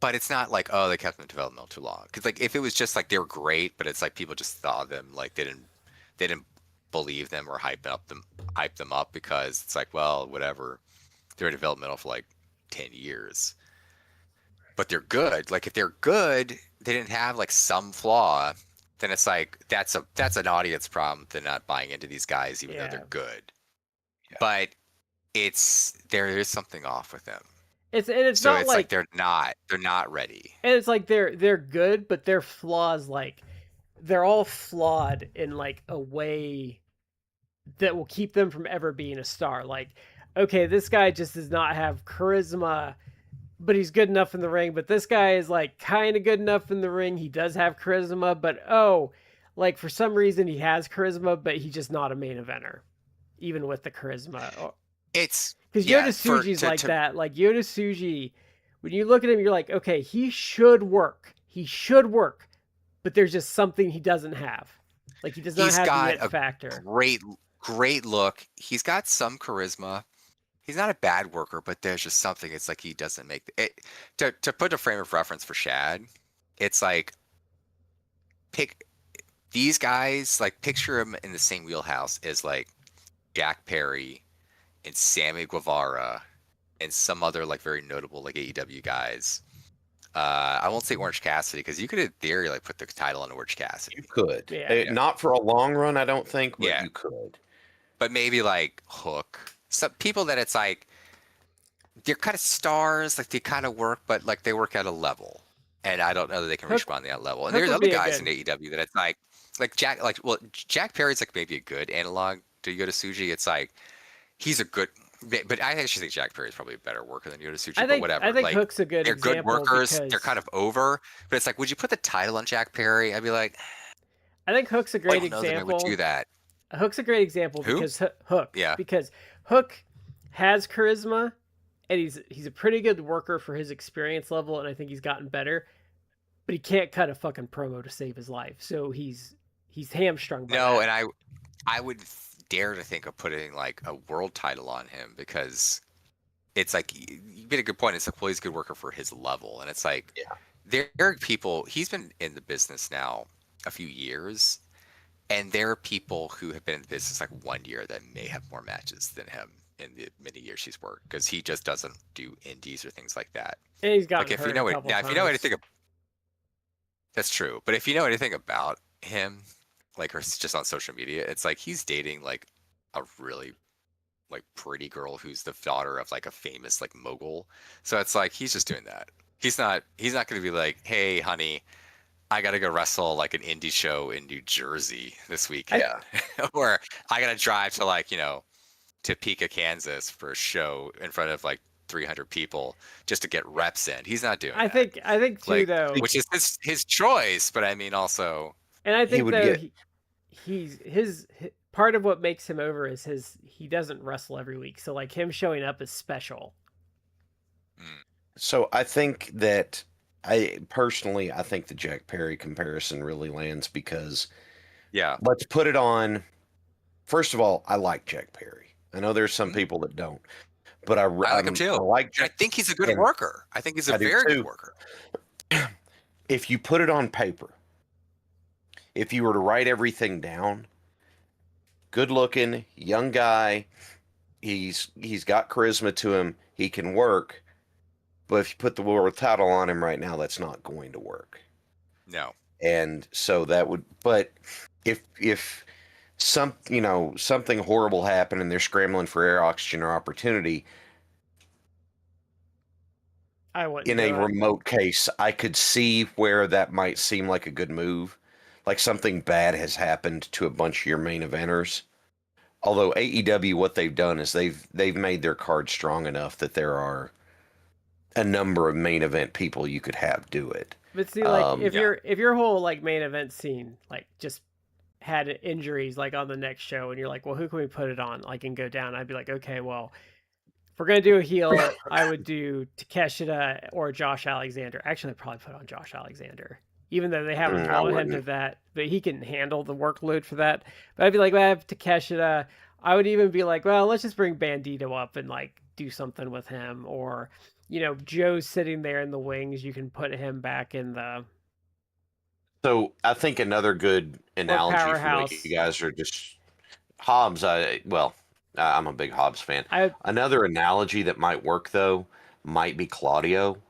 But it's not like, oh, they kept them in developmental too long. Because like if it was just like they were great, but it's like people just thought them like they didn't believe them or hype them up because it's like, well, whatever. They're in developmental for like 10 years. But they're good. Like if they're good, they didn't have like some flaw, then it's like that's an audience problem. They're not buying into these guys even though Yeah. they're good. Yeah. But there is something off with them. It's So not it's like they're not ready. and it's like they're good, but their flaws like they're all flawed in like a way that will keep them from ever being a star. Like, okay, this guy just does not have charisma, but he's good enough in the ring. But this guy is like kind of good enough in the ring. He does have charisma, but like for some reason he has charisma, but he's just not a main eventer, even with the charisma. It's Because yeah, Yoda Suji's like that. Like Yoda Suji, when you look at him, you're like, okay, he should work. He should work, but there's just something he doesn't have. Like he does not He's have got the it a factor. great look. He's got some charisma. He's not a bad worker, but there's just something. It's like he doesn't make it. To put a frame of reference for Shad, it's like pick these guys. Like picture him in the same wheelhouse as like Jack Perry and Sammy Guevara and some other like very notable like AEW guys. I won't say Orange Cassidy because you could in theory like put the title on Orange Cassidy. You could. Yeah. Not for a long run, I don't think, but Yeah. you could. But maybe like Hook. Some people that it's like they're kind of stars, like they kind of work, but like they work at a level. And I don't know that they can Hook- respond to that level. And Hook there's would other be a guys good- in AEW that it's like Jack Perry's like maybe a good analog to Yoda Suji. It's like he's a good, but I actually think Jack Perry's probably a better worker than Yoda Suji. But whatever. I think like, Hook's a good they're good example workers. because They're kind of over. But it's like, would you put the title on Jack Perry? I'd be like, I think Hook's a I great don't know that I example. would do that. Hook's a great example Who? because Hook. Yeah. Because Hook has charisma, and he's a pretty good worker for his experience level, and I think he's gotten better. but he can't cut a fucking promo to save his life. So he's hamstrung by No, that. and I would dare to think of putting like a world title on him because it's like you made a good point. It's like, well, he's a good worker for his level, and it's like Yeah. there are people. He's been in the business now a few years, and there are people who have been in the business like 1 year that may have more matches than him in the many years he's worked because he just doesn't do indies or things like that. And he's Like gotten if you hurt a know it couple now, if you know times. anything, that's true. But if you know anything about him, like or just on social media, it's like he's dating like a really like pretty girl who's the daughter of like a famous like mogul. So it's like he's just doing that. He's not going to be like, "Hey, honey, I got to go wrestle like an indie show in New Jersey this weekend." Yeah. Or I got to drive to like, Topeka, Kansas for a show in front of like 300 people just to get reps in. He's not doing that. I think too Like though, which is his choice, but I mean also and I He think would though get he's his part of what makes him over is he doesn't wrestle every week. So like him showing up is special. mm, so I think that I personally I think the Jack Perry comparison really lands because yeah. let's put it on. First of all, I like Jack Perry. I know there's some Mhm. people that don't, but I like him I too. like And I Jack, think he's a good and worker. I think he's a I do very good too. worker. If you put it on paper, if you were to write everything down, good looking, young guy, he's got charisma to him, he can work, but if you put the world title on him right now, that's not going to work. No. And so that would, but if something horrible happened and they're scrambling for air, oxygen, or opportunity, I wouldn't in a do it. remote case, I could see where that might seem like a good move. Like something bad has happened to a bunch of your main eventers. Although AEW, what they've done is they've made their card strong enough that there are a number of main event people you could have do it. But see, like Yeah. if your whole like main event scene like just had injuries like on the next show, and you're like, well, who can we put it on like and go down? I'd be like, okay, well, if we're gonna do a heel, I would do Takeshita or Josh Alexander. Actually, I'd probably put on Josh Alexander, even though they haven't I brought him to wouldn't. that, but he can handle the workload for that. But I'd be like, well, I have Takeshita. I would even be like, well, let's just bring Bandito up and like do something with him, or Joe's sitting there in the wings. You can put him back in the So I think another good or analogy for what you powerhouse. guys are just Hobbs. I'm a big Hobbs fan. I Another analogy that might work though might be Claudio,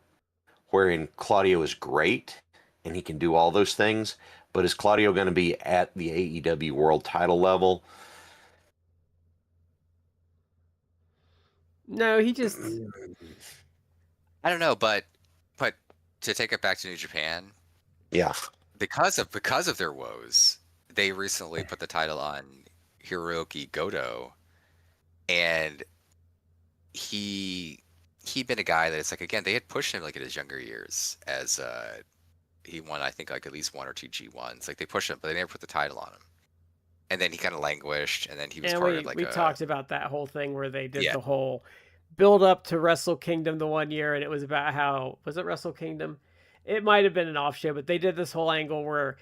wherein Claudio is great and he can do all those things, but is Claudio going to be at the AEW World Title level? no, he just I don't know, but to take it back to New Japan, Yeah. because of their woes, they recently put the title on Hiroki Goto, and he'd been a guy that it's like again they had pushed him like in his younger years as he won I think like at least 1 or 2 G1s. Like they pushed him, but they never put the title on him. And then he kind of languished, and then he was and part of we like we a talked about that whole thing where they did yeah. the whole build up to Wrestle Kingdom the 1 year, and it was about how was it Wrestle Kingdom? It might have been an off show, but they did this whole angle where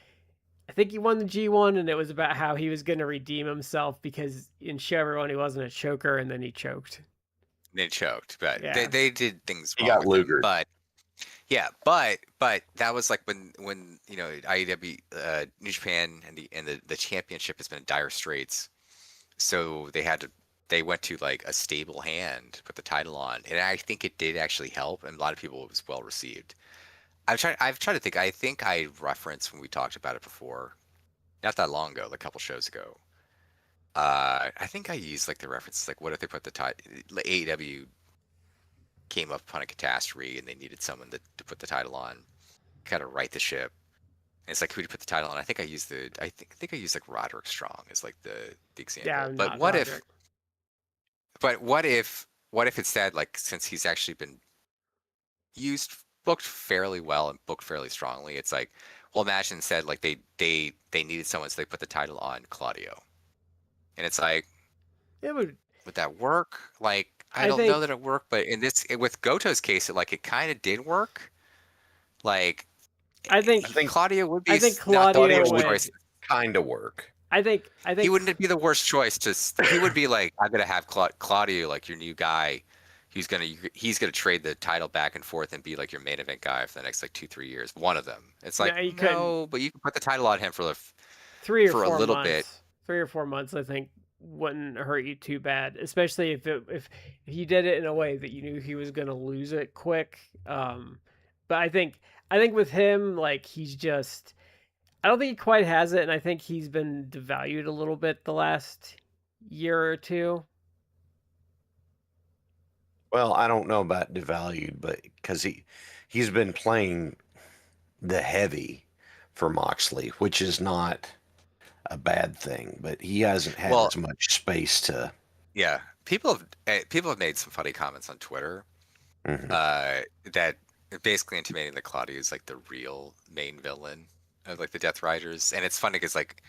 I think he won the G1, and it was about how he was going to redeem himself because in show everyone he wasn't a choker, and then he choked. They choked, but Yeah, they did things He wrong got with him. Lugered. But yeah, but that was like when IEW New Japan and the championship has been in dire straits, so they went to like a stable hand to put the title on, and I think it did actually help, and a lot of people it was well received. I've tried to think. I think I referenced when we talked about it before, not that long ago, like a couple shows ago. I think I used like the reference like what if they put the title AEW came up upon a catastrophe and they needed someone to put the title on, kind of right the ship. And it's like who to put the title on. I think I used like Roderick Strong as like the example. yeah, But not Roderick. what if instead like since he's actually been used booked fairly well and booked fairly strongly, it's like well imagine instead like they needed someone so they put the title on Claudio. And it's like It would that work? Like I I don't know think that it worked, but with Goto's case, it kind of did work. Like I I think think Claudio would be I think not the Claudio Claudio worst would choice. would. kind of work. I think He wouldn't be the worst choice. He would be like, I'm gonna have Claudio, like your new guy. He's gonna trade the title back and forth and be like your main event guy for the next like 2-3 years. One of them. It's like no, you couldn't. no, but you can put the title on him for Three or for a four little bit. months. 3 or 4 months, I think, wouldn't hurt you too bad, especially if you did it in a way that you knew he was gonna lose it quick. But I think with him, like he's just. I don't think he quite has it, and I think he's been devalued a little bit the last year or two. Well, I don't know about devalued, but because he's been playing the heavy for Moxley, which is not a bad thing, but he hasn't had Well, as much space to. yeah, people have made some funny comments on Twitter Mhm. that basically intimating that Claudio is like the real main villain of like the Death Riders, and it's funny because like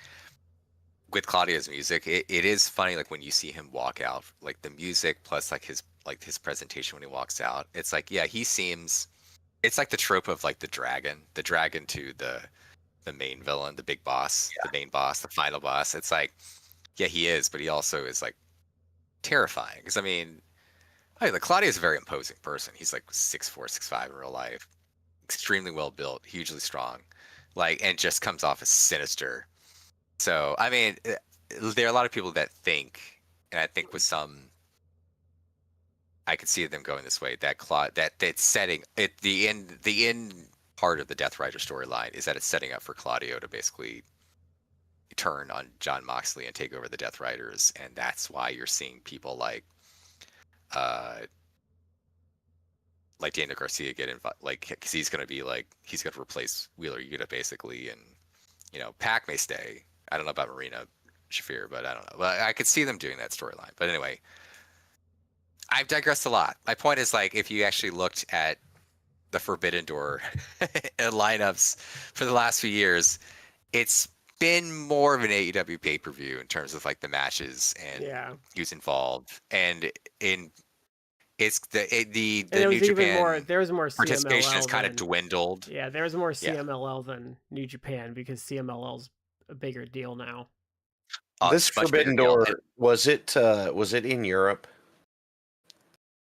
with Claudio's music, it is funny like when you see him walk out, like the music plus like his presentation when he walks out. It's like yeah, he seems. It's like the trope of like the dragon to the main villain, the big boss, the main boss, the final boss. It's like yeah, he is, but he also is like terrifying. Because I mean, the Claudio is a very imposing person. He's like 6'4", 6'5" in real life, extremely well built, hugely strong, like and just comes off as sinister. So I mean, there are a lot of people that think, and I think with some, I could see them going this way. That setting it the end part of the Death Rider storyline is that it's setting up for Claudio to basically turn on John Moxley and take over the Death Riders, and that's why you're seeing people uh like Daniel Garcia get involved, like because he's gonna replace Wheeler Yuta basically, and Pac may stay. I don't know about Marina Shafir, but I don't know. Well, I could see them doing that storyline. But anyway, I've digressed a lot. My point is like if you actually looked at the Forbidden Door lineups for the last few years, it's been more of an AEW pay-per-view in terms of like the matches and Yeah, who's involved, and in it's the and there New was even more. Japan There was more participation has CMLL kind of than. dwindled. Yeah, there was more Yeah, CMLL than New Japan because CMLL's a bigger deal now. This much bigger Forbidden deal. And Door was it in Europe?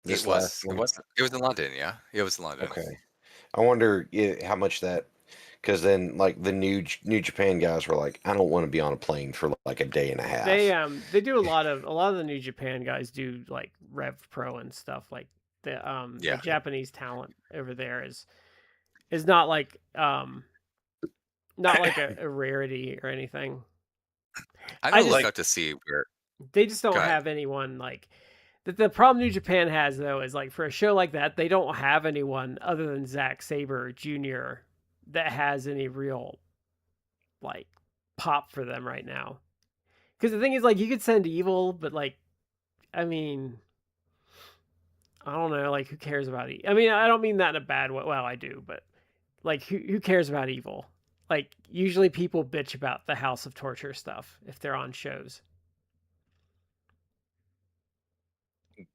it This last was one. it was in London. Yeah, it was in London. Okay. I wonder how much that, because then like the New Japan guys were like, I don't want to be on a plane for like a day and a half. They do a lot of the New Japan guys do like Rev Pro and stuff like the Yeah, Japanese talent over there is not like not like a rarity or anything. I'm I gonna just look Like up to see where. they just Go don't ahead. have anyone like the problem New Japan has though is like for a show like that they don't have anyone other than Zack Sabre Jr. that has any real like pop for them right now. Because the thing is like you could send Evil, but like I mean I don't know, like who cares about I mean, I don't mean that in a bad way. Well, I do, but like who cares about Evil? Like usually people bitch about the House of Torture stuff if they're on shows.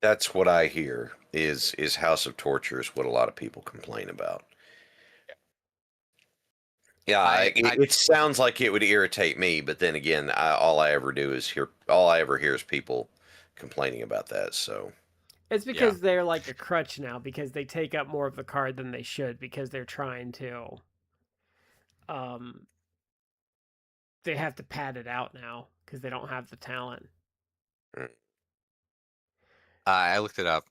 that's what I hear is House of Torture is what a lot of people complain about. Yeah, I it sounds like it would irritate me, but then again, all I ever do is all I ever hear is people complaining about that. So It's yeah. because they're like a crutch now because they take up more of the card than they should because they're trying to um they have to pad it out now because they don't have the talent. mm, I looked it up.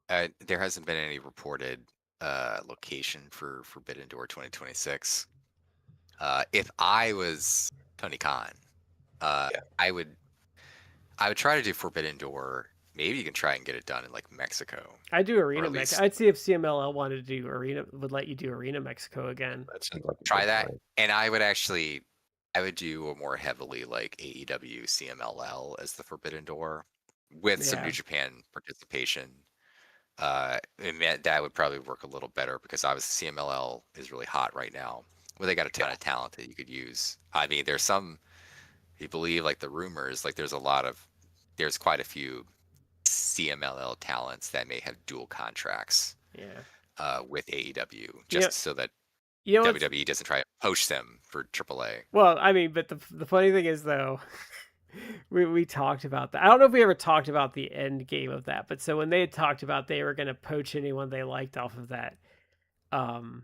There hasn't been any reported location for Forbidden Door 2026. If I was Tony Khan, uh, yeah, I would try to do Forbidden Door. Maybe you can try and get it done in like Mexico, I do or Arena at Mexico. least I'd see if CMLL wanted to do Arena would let you do Arena Mexico again. that sounds like a try good that. plan. And I would do a more heavily like AEW CMLL as the Forbidden Door with some New Yeah. Japan participation. And that would probably work a little better because obviously CMLL is really hot right now. Well, they got a ton of talent that you could use. I mean, there's some, you believe like the rumors, like there's quite a few CMLL talents that may have dual contracts Yeah. with AEW, You know, just so that You know what's WWE doesn't try to poach them for AAA. well, I mean, but the funny thing is though, we talked about that. I don't know if we ever talked about the end game of that, but so when they had talked about they were going to poach anyone they liked off of that um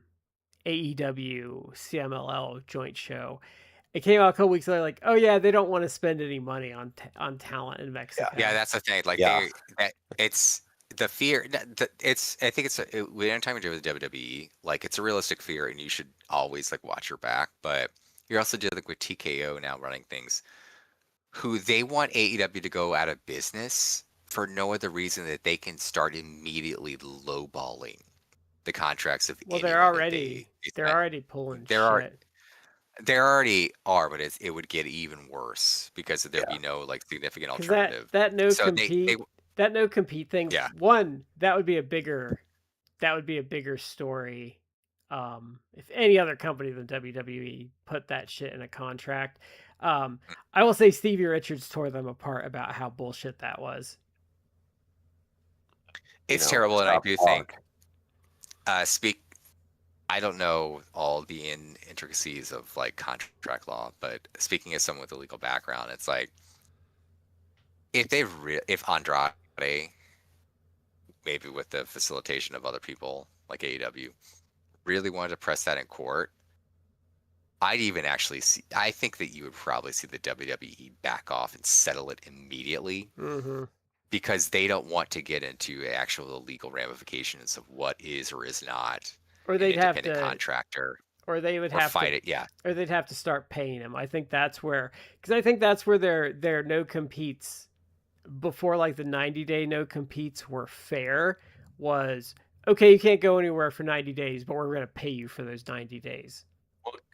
AEW CMLL joint show, it came out a couple weeks later like, oh yeah, they don't want to spend any money on talent in Mexico. Yeah, that's the thing. Like Yeah. it's the fear. It's I think anytime you do with WWE, like it's a realistic fear, and you should always like watch your back. But you're also dealing with TKO now running things, who they want AEW to go out of business for no other reason that they can start immediately lowballing the contracts of Well, anyone that they they're sign. already pulling There are shit. There already are, but it would get even worse because there'd Yeah. be no like significant Because alternative. that no So they compete thing, yeah. one, that would be a bigger story. If any other company than WWE put that shit in a contract. I will say Stevie Richards tore them apart about how bullshit that was. It's terrible, and I South do Park. think I don't know all the intricacies of like contract law, but speaking as someone with a legal background, it's like if Andrade, maybe with the facilitation of other people like AEW, really wanted to press that in court, I'd even actually see. I think that you would probably see the WWE back off and settle it immediately Mm-hmm. because they don't want to get into actual legal ramifications of what is or is not Or an they'd have independent to, contractor, or they would or have fight to, it. Yeah, or they'd have to start paying him. I think that's where, because I think that's where their no competes before like the 90-day no competes were fair. Was okay, you can't go anywhere for 90 days, but we're going to pay you for those 90 days.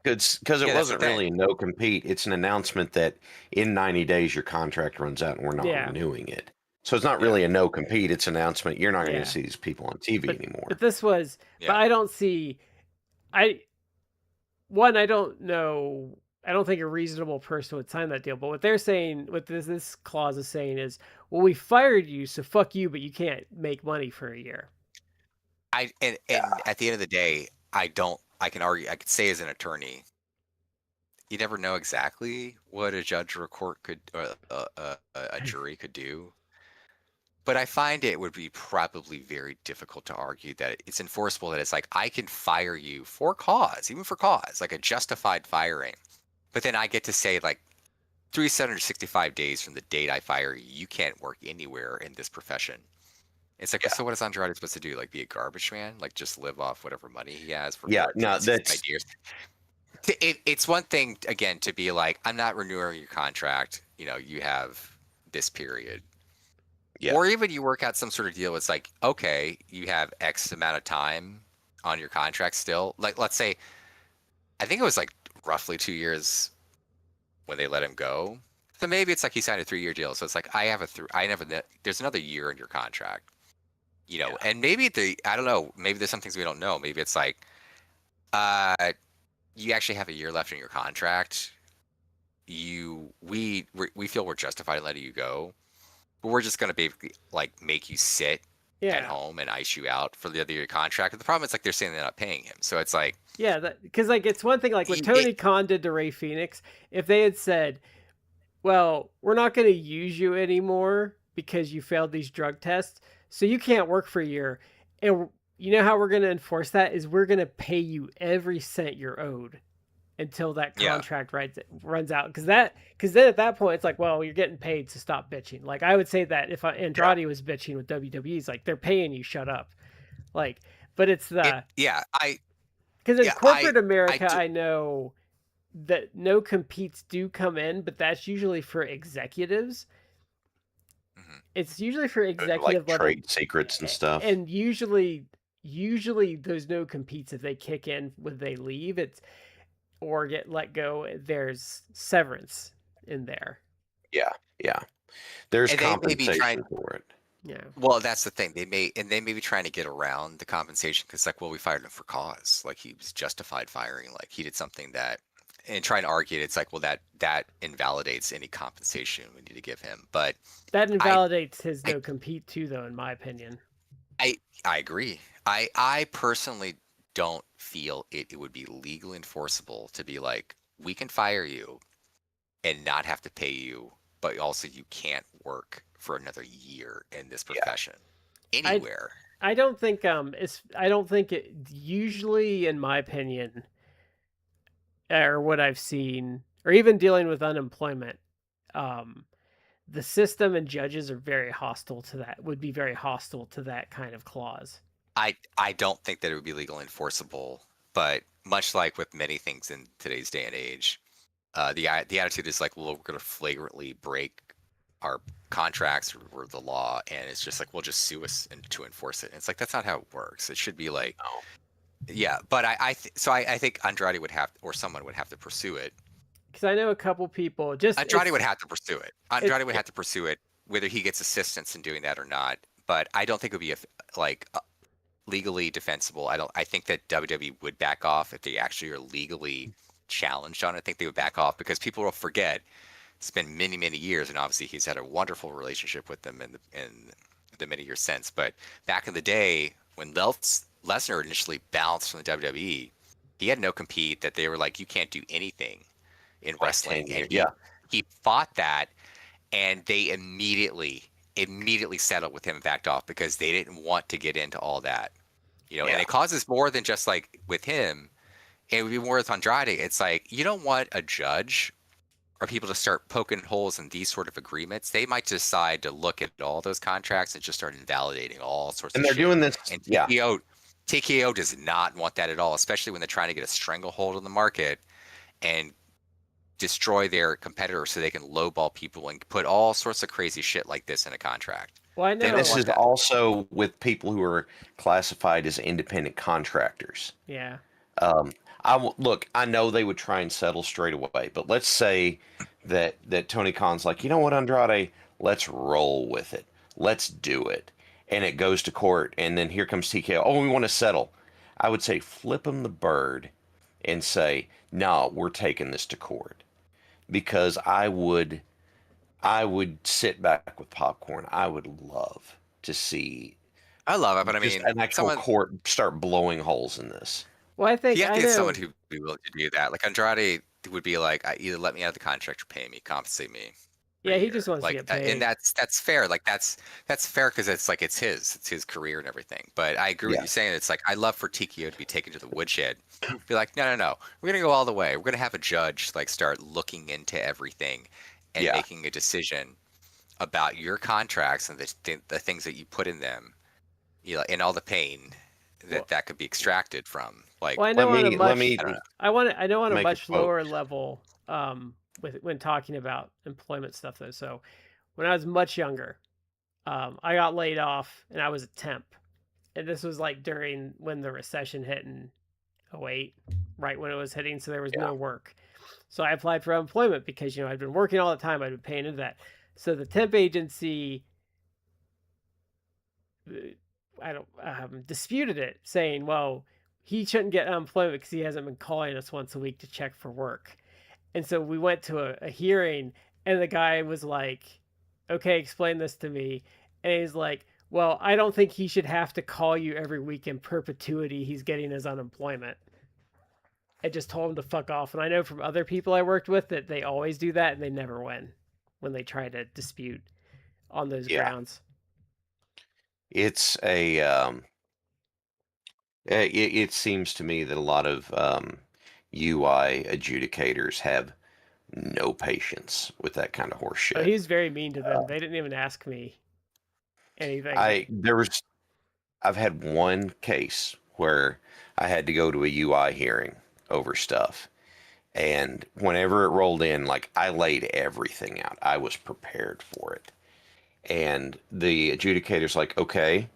Because it yeah, that's the wasn't thing. really no compete. It's an announcement that in 90 days your contract runs out and we're not Yeah. renewing it. So it's not Yeah. really a no compete. It's an announcement you're not going Yeah. to see these people on TV anymore. But this was, Yeah. but I don't see, I don't know. I don't think a reasonable person would sign that deal. But what they're saying, what this clause is saying is, well, we fired you, so fuck you, but you can't make money for a year. And at the end of the day, I can argue. I could say as an attorney, you never know exactly what a judge or a court could, or a jury could do. But I find it would be probably very difficult to argue that it's enforceable. That it's like I can fire you for cause, even for cause, like a justified firing. But then I get to say like 365 days from the date I fire you, you can't work anywhere in this profession. It's like, so what is Andrade supposed to do? Like be a garbage man? Like just live off whatever money he has for Yeah, no, 365 years? It's one thing, again, to be like, I'm not renewing your contract. You have this period. Yeah. Or even you work out some sort of deal. It's like, okay, you have X amount of time on your contract still. Like, let's say, I think it was like roughly 2 years when they let him go. So maybe it's like he signed a 3-year deal. So it's like there's another year in your contract. And maybe I don't know, maybe there's some things we don't know. Maybe it's like, you actually have a year left in your contract. We feel we're justified in letting you go, but we're just going to basically like make you sit at home and ice you out for the other year of your contract. And the problem is like they're saying they're not paying him. So it's like, yeah, because like it's one thing like what Tony Khan did to Ray Phoenix. If they had said, well, we're not going to use you anymore because you failed these drug tests, so you can't work for a year. And you know how we're going to enforce that is we're going to pay you every cent you're owed until that contract runs out. Because then at that point, it's like, well, you're getting paid, so stop bitching. Like I would say that if Andrade was bitching with WWE, it's like they're paying you, shut up. Like, but it's the because in corporate America, I know that no competes do come in, but that's usually for executives. Mhm. It's usually for executive like level trade secrets and stuff. And usually those no competes, if they kick in when they leave, it's or get let go, there's severance in there. Yeah. There's compensation for it. Yeah. Well, that's the thing. They may be trying to get around the compensation because, like, well, we fired him for cause. Like, he was justified firing. Like, he did something that, and trying to argue it, it's like, well, that invalidates any compensation we need to give him. But that invalidates his no compete too, though, in my opinion. I agree. I personally don't feel it would be legally enforceable to be like, we can fire you and not have to pay you, but also you can't work for another year in this Yeah. profession I anywhere. I don't think I don't think it usually, in my opinion, or what I've seen, or even dealing with unemployment, um, the system and judges are very hostile to that. Would be very hostile to that kind of clause. I don't think that it would be legally enforceable, but much like with many things in today's day and age, the attitude is like, well, we're going to flagrantly break our contracts or the law, and it's just like, well, just sue us and to enforce it. And it's like, that's not how it works. It should be like, No. yeah, but I think Andrade would have, or someone would have to pursue it. Because I know a couple people. Just Andrade would have to pursue it. it, Andrade would it have to pursue it, whether he gets assistance in doing that or not. But I don't think it would be like legally defensible. I think that WWE would back off if they actually are legally challenged on it. I think they would back off because people will forget. It's been many, many years, and obviously he's had a wonderful relationship with them in the many years since. But back in the day, when Lesnar initially bounced from the WWE, he had no compete that they were like, you can't do anything in Like wrestling, 10 and years. Yeah. he fought that, and they immediately settled with him and backed off because they didn't want to get into all that, and Yeah. it causes more than just like with him. It would be more with Andrade. It's like, you don't want a judge or people to start poking holes in these sort of agreements. They might decide to look at all those contracts and just start invalidating all sorts And of they're shit. doing this. And Yeah. TKO does not want that at all, especially when they're trying to get a stranglehold on the market and destroy their competitors so they can lowball people and put all sorts of crazy shit like this in a contract. well, I They know. don't This want is that. also with people who are classified as independent contractors. Yeah. Um, look. I know they would try and settle straight away, but let's say that Tony Khan's like, you know what, Andrade, let's roll with it. Let's do it, and it goes to court, and then here comes TKO. Oh, we want to settle. I would say flip him the bird and say, no, we're taking this to court because I would sit back with popcorn. I would love to see I love it, but I just mean, an actual someone court start blowing holes in this. Well, I you think have I to get someone know. who would be willing to do that. Like Andrade would be like, either let me out of the contract or pay me, compensate me for a Yeah, he just year. wants to Like, get and paid. that's fair. Like that's fair because it's like it's his career and everything. But I agree with Yeah. you saying it's like, I love for TKO to be taken to the woodshed. Be like, no, we're gonna go all the way. We're gonna have a judge like start looking into everything and Yeah. making a decision about your contracts and the things that you put in them, and all the pain Well, that could be extracted from. Like, well, I Let know on a me let much me I don't know. I know on a make a much quote. lower level, with when talking about employment stuff though. So when I was much younger, I got laid off and I was a temp, and this was like during when the recession hit in '08, right when it was hitting. So there was Yeah. no work. So I applied for unemployment because I'd been working all the time. I'd been paying into that. So the temp agency, I don't disputed it, saying, "Well, he shouldn't get unemployment because he hasn't been calling us once a week to check for work." And so we went to a hearing, and the guy was like, "Okay, explain this to me." And he's like, "Well, I don't think he should have to call you every week in perpetuity. He's getting his unemployment." I just told him to fuck off. And I know from other people I worked with that they always do that and they never win when they try to dispute on those Yeah. grounds. It's a it seems to me that a lot of UI adjudicators have no patience with that kind of horse Oh, shit. he was very mean to them. They didn't even ask me anything. I've had one case where I had to go to a UI hearing over stuff. And whenever it rolled in, like I laid everything out. I was prepared for it. And the adjudicator's like, okay,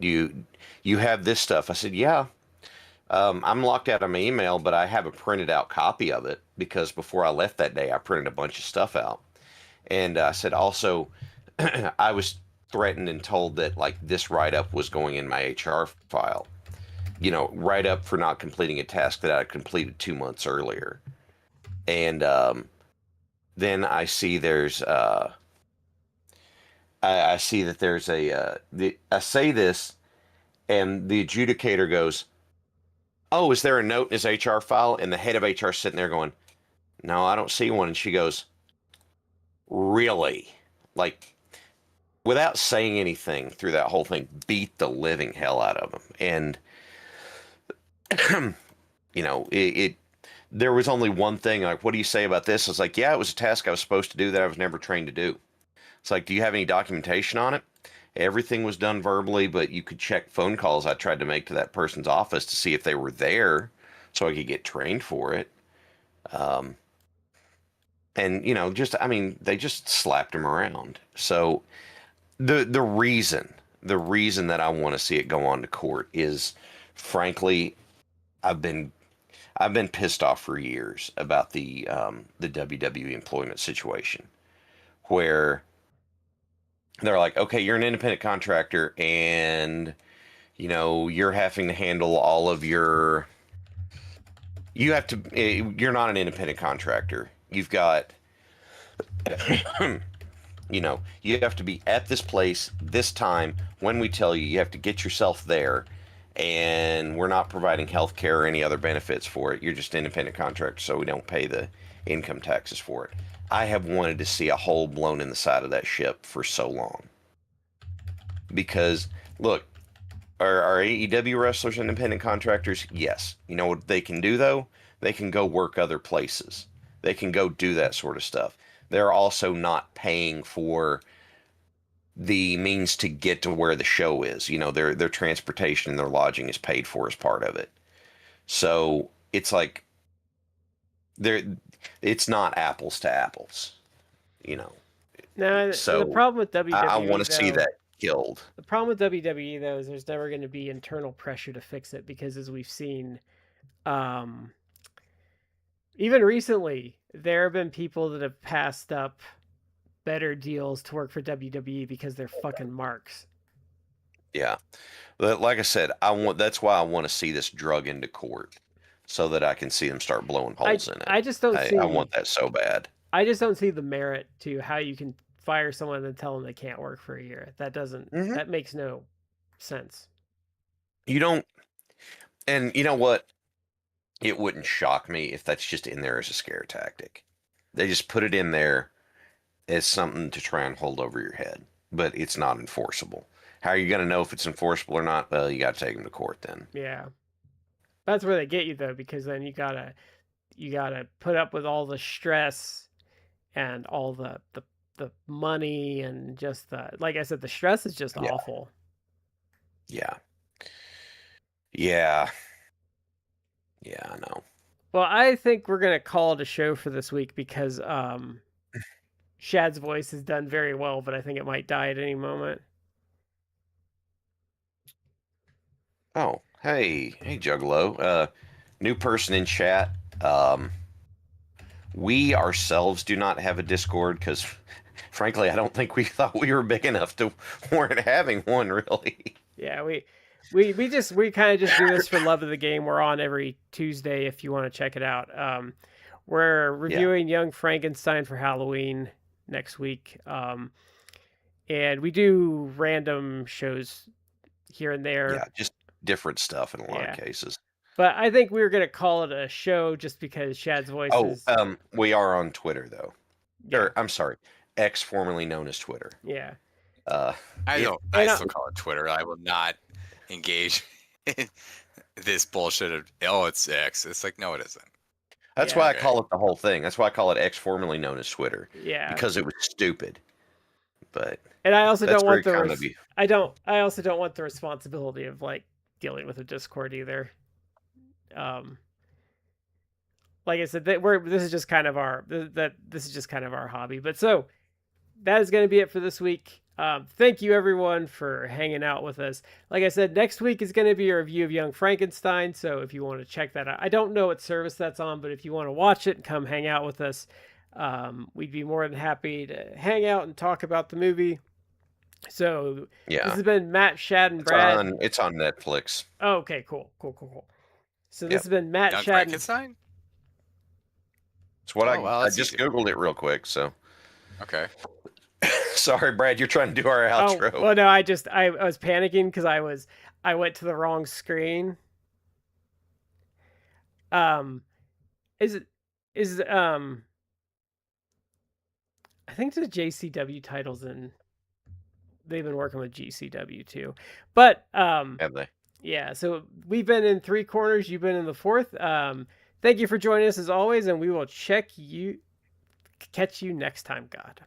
you have this stuff. I said, yeah. I'm locked out of my email, but I have a printed out copy of it because before I left that day, I printed a bunch of stuff out. And I said also, I was threatened and told that like this write up was going in my HR file. Write up for not completing a task that I had completed 2 months earlier. And then I see I see that there's I say this, and the adjudicator goes, oh, is there a note in his HR file? And the head of HR sitting there going, no, I don't see one. And she goes, really? Like, without saying anything through that whole thing, beat the living hell out of him. And, it there was only one thing, like, what do you say about this? I was like, yeah, it was a task I was supposed to do that I was never trained to do. It's like, do you have any documentation on it? Everything was done verbally, but you could check phone calls I tried to make to that person's office to see if they were there so I could get trained for it. Um, and, they just slapped him around. So the reason that I want to see it go on to court is, frankly, I've been pissed off for years about the WWE employment situation, where they're like, okay, you're an independent contractor, and you're having to handle all of your. You have to. You're not an independent contractor. You've got. You have to be at this place this time when we tell you. You have to get yourself there, and we're not providing health care or any other benefits for it. You're just independent contractor, so we don't pay the income taxes for it. I have wanted to see a hole blown in the side of that ship for so long. Because, look, are AEW wrestlers independent contractors? Yes. You know what they can do, though? They can go work other places. They can go do that sort of stuff. They're also not paying for the means to get to where the show is. Their transportation and their lodging is paid for as part of it. So it's like it's not apples to apples. No, So the problem with WWE, I want to see though, that killed. the problem with WWE though is there's never going to be internal pressure to fix it because, as we've seen, um, even recently, there have been people that have passed up better deals to work for WWE because they're fucking marks. Yeah. But like I said, that's why I want to see this drug into court so that I can see them start blowing holes in it. I just don't see. I want that so bad. I just don't see the merit to how you can fire someone and tell them they can't work for a year. That doesn't. Hmm. That makes no sense. You don't, and you know what? It wouldn't shock me if that's just in there as a scare tactic. They just put it in there as something to try and hold over your head, but it's not enforceable. How are you going to know if it's enforceable or not? Well, you got to take them to court then. Yeah, that's where they get you though, because then you gotta put up with all the stress and all the money and just like I said, the stress is just Yeah. awful. Yeah. Yeah. Yeah, I know. Well, I think we're gonna call it a show for this week because Shad's voice has done very well, but I think it might die at any moment. Oh, hey, Juggalo. New person in chat. We ourselves do not have a Discord because, frankly, I don't think we thought we were big enough to warrant having one, really. Yeah, we kind of just do this for love of the game. We're on every Tuesday if you want to check it out. We're reviewing Young Frankenstein for Halloween next week. And we do random shows here and there. Yeah, just different stuff in a lot of cases. But I think we were going to call it a show just because Shad's voice is... we are on Twitter, though. Yeah. Or, I'm sorry, X, formerly known as Twitter. Yeah. I still call it Twitter. I will not engage in this bullshit of, it's X. It's like, no, it isn't. That's why I call it the whole thing. That's why I call it X, formerly known as Twitter. Yeah. Because it was stupid. But and I also don't want the I also don't want the responsibility of like dealing with a Discord either. Like I said, this is just kind of our hobby. But so that is going to be it for this week. Thank you everyone for hanging out with us. Like I said, next week is going to be a review of Young Frankenstein. So if you want to check that out, I don't know what service that's on, but if you want to watch it and come hang out with us, we'd be more than happy to hang out and talk about the movie. So this has been Matt, Shad, and Brad. It's on Netflix. Oh, okay, cool. So this has been Matt, Young Shad, Frankenstein? It's what I just Googled it real quick, so. Okay. Sorry, Brad, you're trying to do our outro. Oh, well, no, I was panicking because I went to the wrong screen. Um, is I think the JCW titles and they've been working with GCW too, but Have they? yeah. So we've been in 3 corners. You've been in the fourth. Thank you for joining us as always, and we will catch you next time, God.